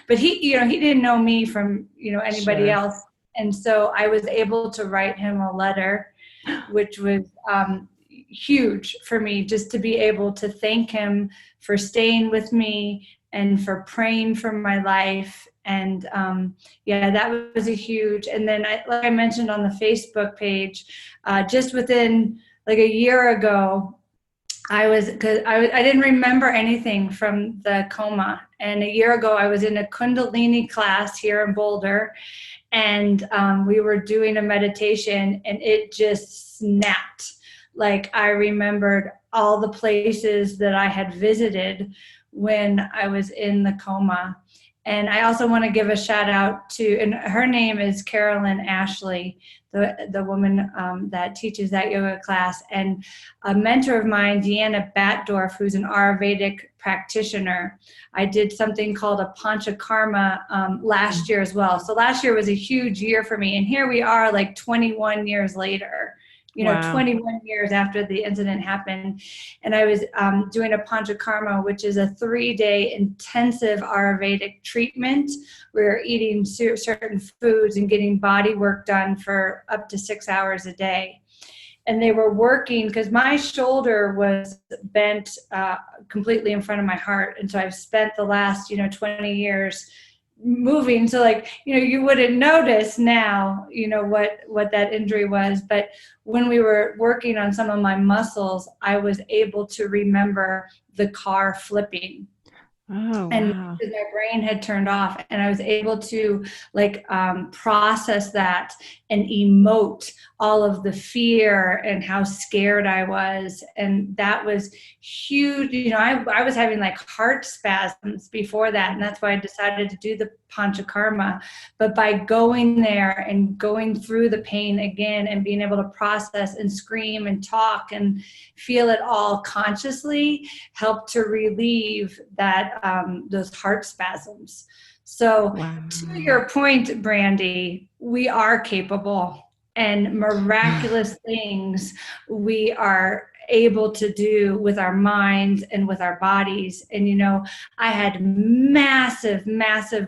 But he didn't know me from anybody else. And so I was able to write him a letter, which was huge for me, just to be able to thank him for staying with me and for praying for my life. And that was a huge. And then like I mentioned on the Facebook page, just within like a year ago, I didn't remember anything from the coma. And a year ago, I was in a Kundalini class here in Boulder, and we were doing a meditation, and it just snapped. Like, I remembered all the places that I had visited when I was in the coma. And I also want to give a shout out to, and her name is Carolyn Ashley, the woman that teaches that yoga class, and a mentor of mine, Deanna Batdorf, who's an Ayurvedic practitioner. I did something called a Panchakarma last year as well. So last year was a huge year for me. And here we are like 21 years later. Wow. 21 years after the incident happened. And I was doing a Panchakarma, which is a 3-day intensive Ayurvedic treatment. We're eating certain foods and getting body work done for up to 6 hours a day. And they were working, because my shoulder was bent completely in front of my heart. And so I've spent the last, 20 years moving. So like, you wouldn't notice now, what that injury was. But when we were working on some of my muscles, I was able to remember the car flipping. Oh, And wow. because my brain had turned off, and I was able to process that and emote all of the fear and how scared I was. And that was huge. I was having like heart spasms before that, and that's why I decided to do the panchakarma. But by going there and going through the pain again and being able to process and scream and talk and feel it all consciously, helped to relieve that those heart spasms. So Wow. to your point, Brandy, we are capable, and miraculous things we are able to do with our minds and with our bodies. And I had massive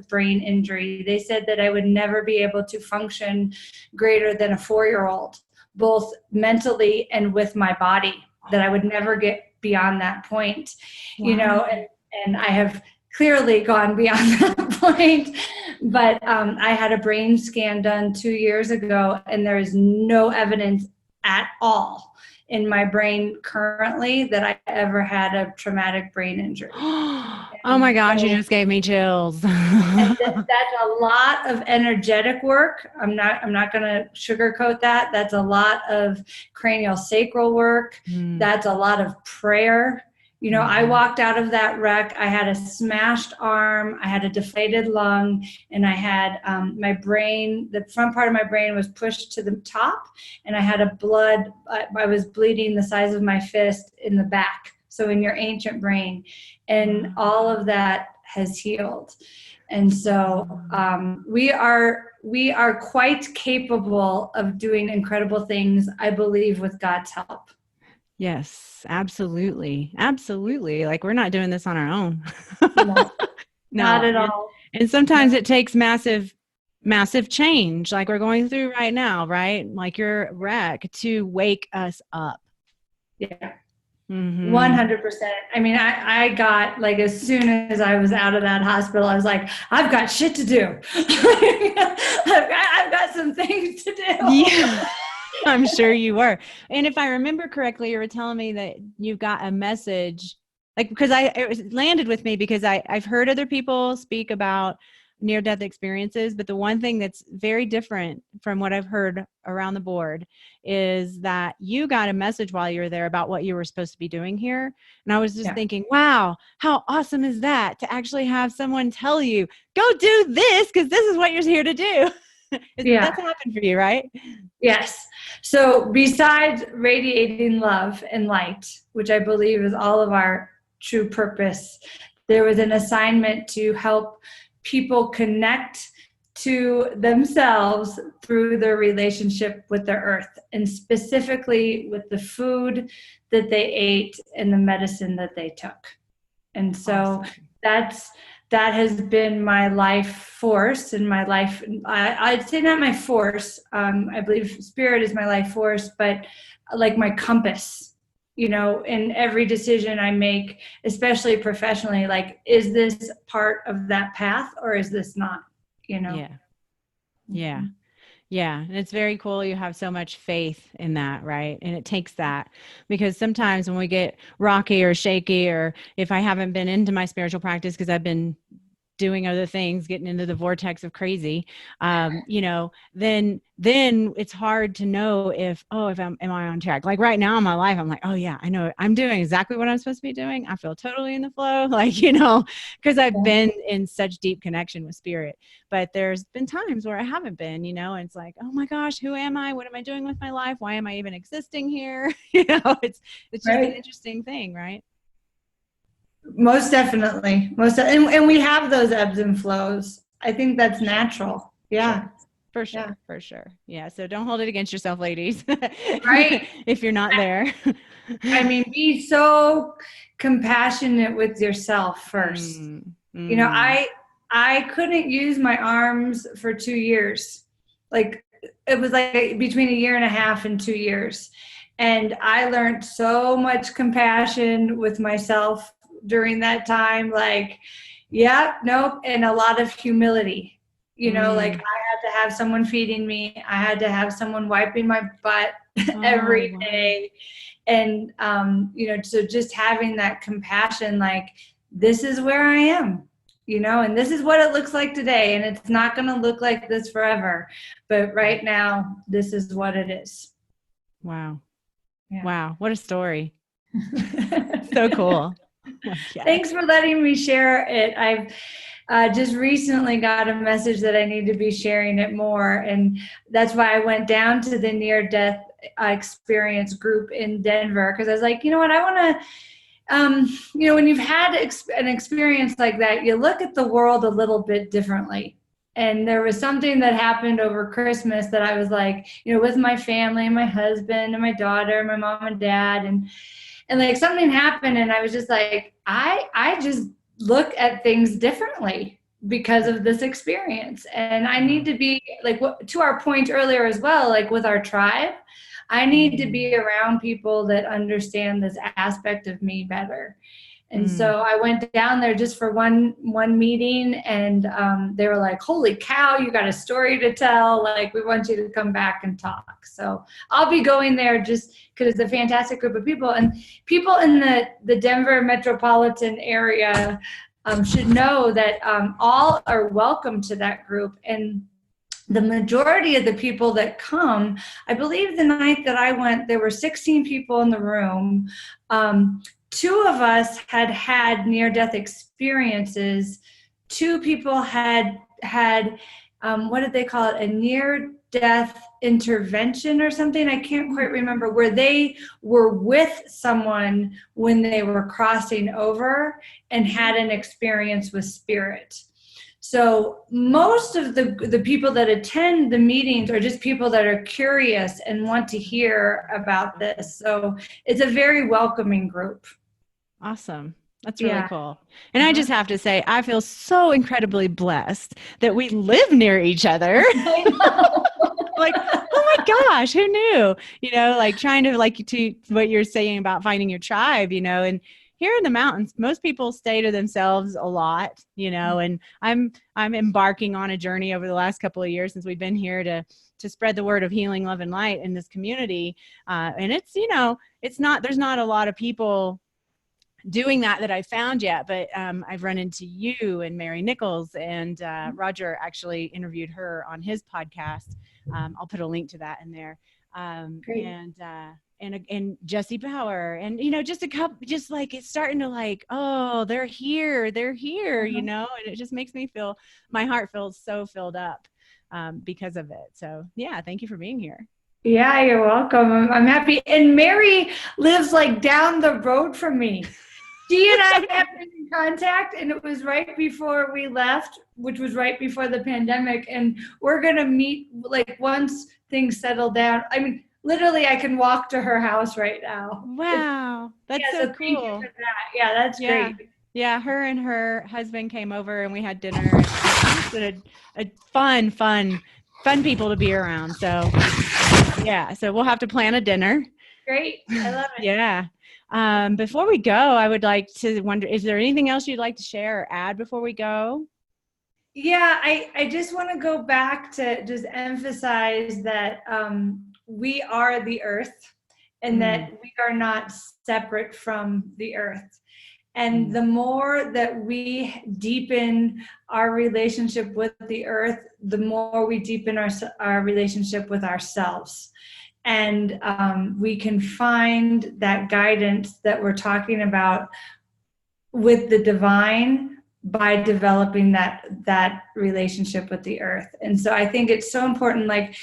brain injury. They said that I would never be able to function greater than a 4-year-old, both mentally and with my body, that I would never get beyond that point. Wow. And I have clearly gone beyond that point. But I had a brain scan done 2 years ago, and there is no evidence at all in my brain currently that I ever had a traumatic brain injury. Oh my gosh, So, you just gave me chills. and that's a lot of energetic work. I'm not going to sugarcoat that. That's a lot of cranial sacral work. That's a lot of prayer. I walked out of that wreck. I had a smashed arm, I had a deflated lung, and I had my brain, the front part of my brain was pushed to the top, and I had I was bleeding the size of my fist in the back. So in your ancient brain, and all of that has healed. And so we are quite capable of doing incredible things, I believe, with God's help. Yes, absolutely. Absolutely. Like we're not doing this on our own. No, not No. at all. And sometimes it takes massive change like we're going through right now, right? Like your wreck to wake us up. Yeah. Mm-hmm. 100%. I mean, I got, like, as soon as I was out of that hospital, I was like, I've got shit to do. I've got some things to do. Yeah. I'm sure you were. And if I remember correctly, you were telling me that you got a message, like, because it landed with me because I've heard other people speak about near-death experiences, but the one thing that's very different from what I've heard around the board is that you got a message while you were there about what you were supposed to be doing here. And I was just thinking, wow, how awesome is that to actually have someone tell you, go do this because this is what you're here to do. That's happened for you, right? Yes. So besides radiating love and light, which I believe is all of our true purpose, there was an assignment to help people connect to themselves through their relationship with the earth, and specifically with the food that they ate and the medicine that they took. And so that has been my life force and my life. I'd say not my force. I believe spirit is my life force, but like my compass, in every decision I make, especially professionally, like, is this part of that path or is this not, Yeah. Yeah. Yeah. And it's very cool. You have so much faith in that, right? And it takes that, because sometimes when we get rocky or shaky, or if I haven't been into my spiritual practice because I've been doing other things, getting into the vortex of crazy, then it's hard to know if am I on track? Like right now in my life, I'm like, oh yeah, I know I'm doing exactly what I'm supposed to be doing. I feel totally in the flow, because I've been in such deep connection with spirit. But there's been times where I haven't been, and it's like, oh my gosh, who am I? What am I doing with my life? Why am I even existing here? It's just an interesting thing, right? Most definitely. And we have those ebbs and flows. I think that's natural. Yeah. Sure. For sure. Yeah. For sure. Yeah. So don't hold it against yourself, ladies. Right. If you're not there. I mean, be so compassionate with yourself first. I couldn't use my arms for 2 years. Like, it was like between 1.5 years and 2 years. And I learned so much compassion with myself during that time. Like, Yeah, nope. And a lot of humility. Like I Mm. had to have someone feeding me. I had to have someone wiping my butt Oh, every wow. day. And, so just having that compassion, like, this is where I am, and this is what it looks like today. And it's not going to look like this forever. But right now, this is what it is. Wow. Yeah. Wow. What a story. So cool. Like, yes. Thanks for letting me share it. I've just recently got a message that I need to be sharing it more. And that's why I went down to the near death experience group in Denver, because I was like, you know what, I want to. When you've had an experience like that, you look at the world a little bit differently. And there was something that happened over Christmas that I was like, with my family, my husband and my daughter, my mom and dad, and like something happened, and I was just like, I just look at things differently because of this experience. And I need to be like, to our point earlier as well, like with our tribe, I need to be around people that understand this aspect of me better. And Mm. so I went down there just for one meeting, and they were like, "Holy cow, you got a story to tell! Like, we want you to come back and talk." So I'll be going there just because it's a fantastic group of people, and people in the Denver metropolitan area should know that all are welcome to that group. And the majority of the people that come, I believe the night that I went, there were 16 people in the room. Two of us had near-death experiences. Two people had what did they call it? A near-death intervention or something. I can't quite remember, where they were with someone when they were crossing over and had an experience with spirit. So most of the people that attend the meetings are just people that are curious and want to hear about this. So it's a very welcoming group. Awesome. That's really Yeah. cool. And I just have to say, I feel so incredibly blessed that we live near each other. I know. Like, oh my gosh, who knew? Like trying to, like, to what you're saying about finding your tribe, and here in the mountains, most people stay to themselves a lot, and I'm embarking on a journey over the last couple of years since we've been here to spread the word of healing, love, and light in this community. And it's, there's not a lot of people doing that I found yet, but I've run into you and Mary Nichols, and Roger actually interviewed her on his podcast. I'll put a link to that in there. Great. And Jesse Bauer, and just a couple, just like it's starting to like, oh, they're here, and it just makes me feel, my heart feels so filled up because of it. So yeah, thank you for being here. Yeah, you're welcome. I'm happy. And Mary lives like down the road from me. She and I have been in contact, and it was right before we left, which was right before the pandemic. And we're going to meet like once things settle down. I mean, literally, I can walk to her house right now. Wow, that's Yeah, so so thank you cool. for that. Yeah, that's Yeah. great. Yeah, her and her husband came over and we had dinner. And it's just a fun people to be around. So yeah, so we'll have to plan a dinner. Great. I love it. Yeah. Before we go, I would like to wonder, is there anything else you'd like to share or add before we go? Yeah, I just want to go back to just emphasize that we are the earth, and that we are not separate from the earth. And the more that we deepen our relationship with the earth, the more we deepen our relationship with ourselves. And we can find that guidance that we're talking about with the divine by developing that relationship with the earth. And so I think it's so important. Like,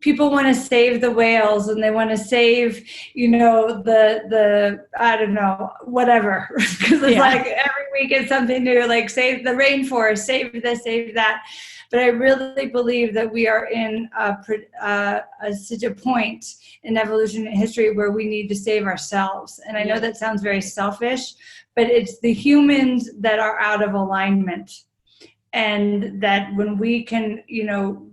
people want to save the whales, and they want to save, the I don't know, whatever, because it's like every week it's something new, like save the rainforest, save this, save that. But I really believe that we are in such a point in evolution history where we need to save ourselves. And I know that sounds very selfish, but it's the humans that are out of alignment. And that when we can,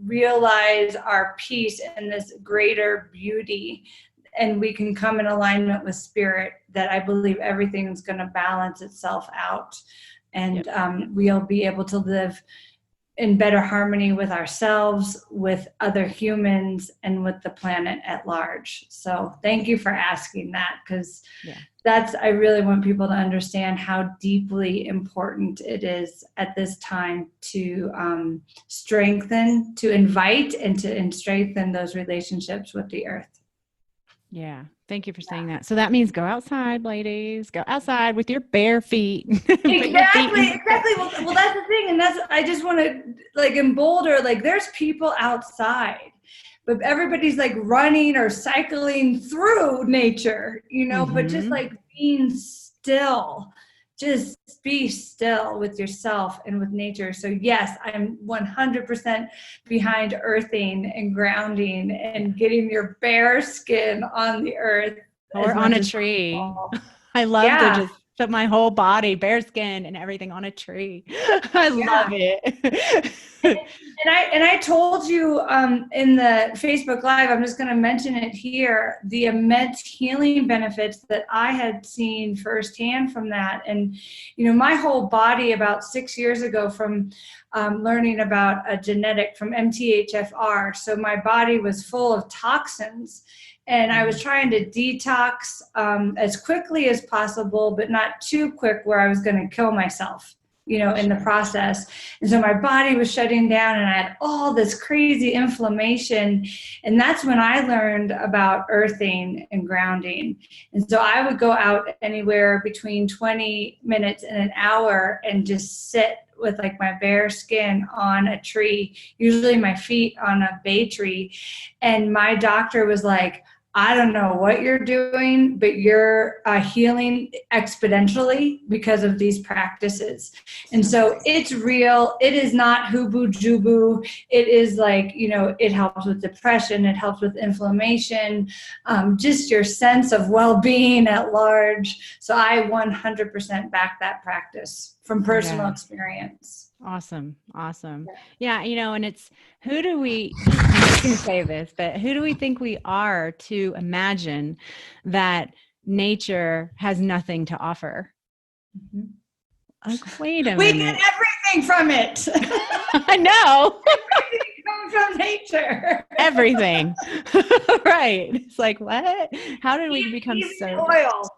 realize our peace and this greater beauty, and we can come in alignment with spirit, that I believe everything is going to balance itself out. and we'll be able to live in better harmony with ourselves, with other humans, and with the planet at large. So thank you for asking that, because I really want people to understand how deeply important it is at this time to strengthen, to invite, and to strengthen those relationships with the earth. Yeah. Thank you for saying that. So that means go outside, ladies. Go outside with your bare feet. Exactly. Well, that's the thing. And I just want to like embolden, like there's people outside, but everybody's like running or cycling through nature, but just like being still, just be still with yourself and with nature. So yes, I'm 100% behind earthing and grounding and getting your bare skin on the earth. Or on a tree. I love to just put my whole body, bare skin and everything on a tree. I love it. And I told you in the Facebook Live, I'm just going to mention it here, the immense healing benefits that I had seen firsthand from that. And, my whole body about 6 years ago from learning about a genetic from MTHFR. So my body was full of toxins. And I was trying to detox as quickly as possible, but not too quick where I was going to kill myself, in the process. And so my body was shutting down and I had all this crazy inflammation. And that's when I learned about earthing and grounding. And so I would go out anywhere between 20 minutes and an hour and just sit with like my bare skin on a tree, usually my feet on a bay tree. And my doctor was like, I don't know what you're doing, but you're healing exponentially because of these practices. And so it's real. It is not hooboo jubu. It is like, it helps with depression. It helps with inflammation, just your sense of well-being at large. So I 100% back that practice from personal experience. Awesome. Yeah. And it's, who do we, I can say this, but who do we think we are to imagine that nature has nothing to offer? Like, wait a minute. We get everything from it. I know. Everything comes from nature. Everything. Right. It's like, what? How did we become so oil?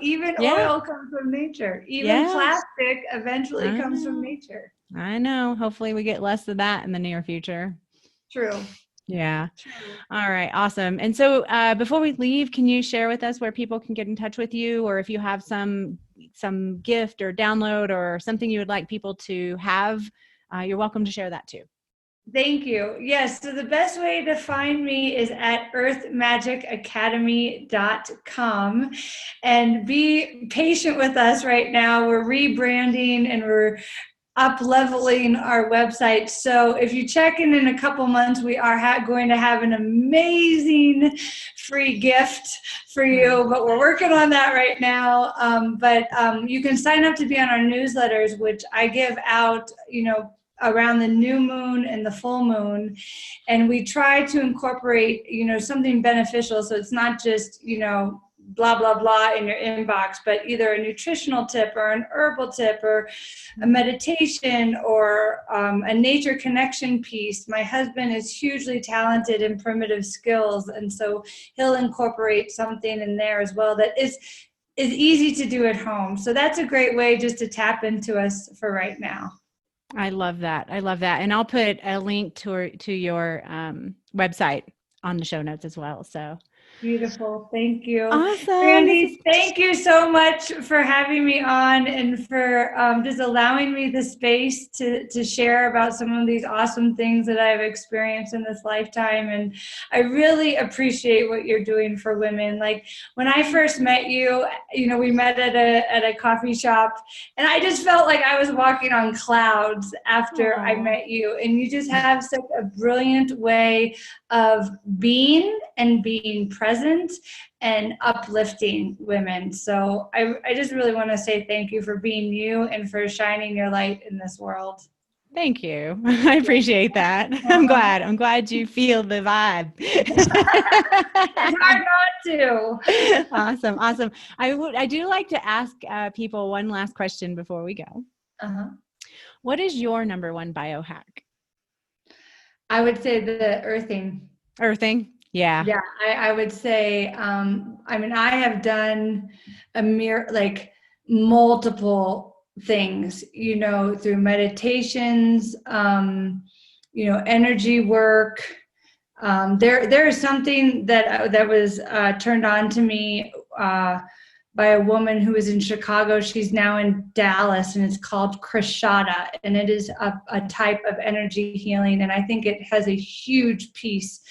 Even oil comes from nature. Even plastic eventually comes from nature. I know. Hopefully we get less of that in the near future. True. Yeah. True. All right. Awesome. And so before we leave, can you share with us where people can get in touch with you, or if you have some gift or download or something you would like people to have, you're welcome to share that too. Thank you. Yes. So the best way to find me is at earthmagicacademy.com, and be patient with us right now. We're rebranding and we're up-leveling our website. So if you check in a couple months, we are going to have an amazing free gift for you, but we're working on that right now. But you can sign up to be on our newsletters, which I give out, around the new moon and the full moon. And we try to incorporate, something beneficial. So it's not just, blah, blah, blah in your inbox, but either a nutritional tip or an herbal tip or a meditation or a nature connection piece. My husband is hugely talented in primitive skills. And so he'll incorporate something in there as well that is easy to do at home. So that's a great way just to tap into us for right now. I love that. And I'll put a link to your website on the show notes as well. So beautiful. Thank you. Awesome. Brandy, thank you so much for having me on and for just allowing me the space to share about some of these awesome things that I've experienced in this lifetime. And I really appreciate what you're doing for women. Like when I first met you, we met at a coffee shop, and I just felt like I was walking on clouds after I met you. And you just have such a brilliant way of being present and uplifting women. So I just really want to say thank you for being you and for shining your light in this world. Thank you. I appreciate that. I'm glad you feel the vibe. It's hard not to. Awesome. I do like to ask people one last question before we go. Uh-huh. What is your number one biohack? I would say the earthing. Earthing. Yeah. Yeah, I would say, I have done multiple things, through meditations, energy work. There is something that was turned on to me by a woman who was in Chicago. She's now in Dallas, and it's called Krishada, and it is a type of energy healing. And I think it has a huge piece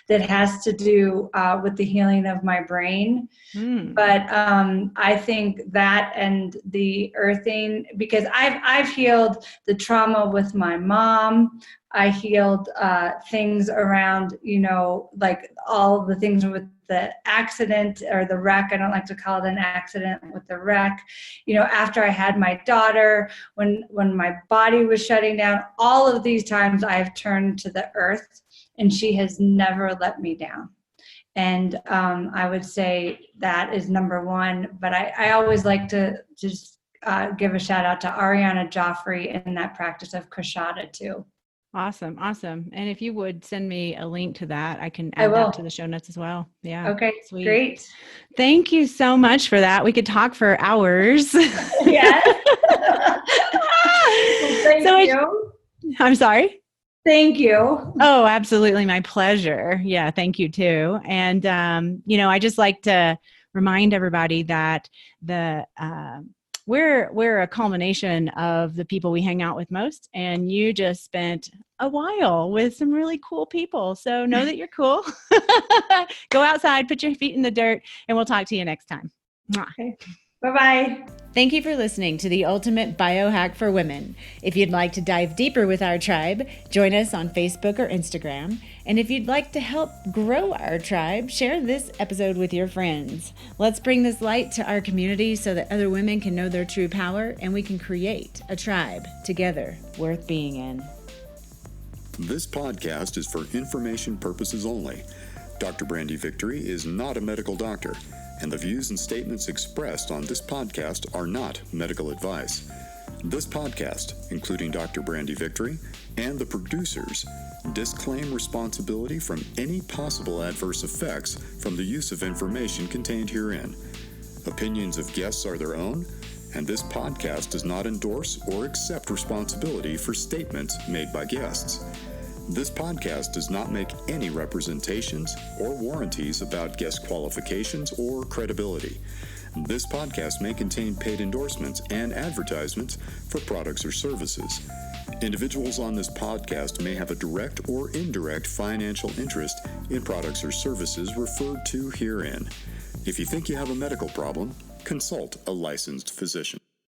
that has to do with the healing of my brain. But I think that and the earthing, because I've healed the trauma with my mom. I healed things around, like all the things with the accident or the wreck. I don't like to call it an accident, with the wreck. After I had my daughter, when my body was shutting down, all of these times I've turned to the earth, and she has never let me down. And I would say that is number one. But I always like to just give a shout out to Ariana Joffrey in that practice of Krishada too. Awesome. And if you would send me a link to that, I can add that to the show notes as well. Yeah. Okay. Sweet. Great. Thank you so much for that. We could talk for hours. Yeah. Thank you. I'm sorry. Thank you. Oh, absolutely. My pleasure. Yeah. Thank you too. And, I just like to remind everybody that we're a culmination of the people we hang out with most. And you just spent a while with some really cool people. So know that you're cool. Go outside, put your feet in the dirt, and we'll talk to you next time. Okay. Bye-bye. Thank you for listening to the Ultimate Biohack for Women. If you'd like to dive deeper with our tribe, join us on Facebook or Instagram. And if you'd like to help grow our tribe, share this episode with your friends. Let's bring this light to our community so that other women can know their true power and we can create a tribe together worth being in. This podcast is for information purposes only. Dr. Brandy Victory is not a medical doctor, and the views and statements expressed on this podcast are not medical advice. This podcast, including Dr. Brandy Victory and the producers, disclaim responsibility from any possible adverse effects from the use of information contained herein. Opinions of guests are their own, and this podcast does not endorse or accept responsibility for statements made by guests. This podcast does not make any representations or warranties about guest qualifications or credibility. This podcast may contain paid endorsements and advertisements for products or services. Individuals on this podcast may have a direct or indirect financial interest in products or services referred to herein. If you think you have a medical problem, consult a licensed physician.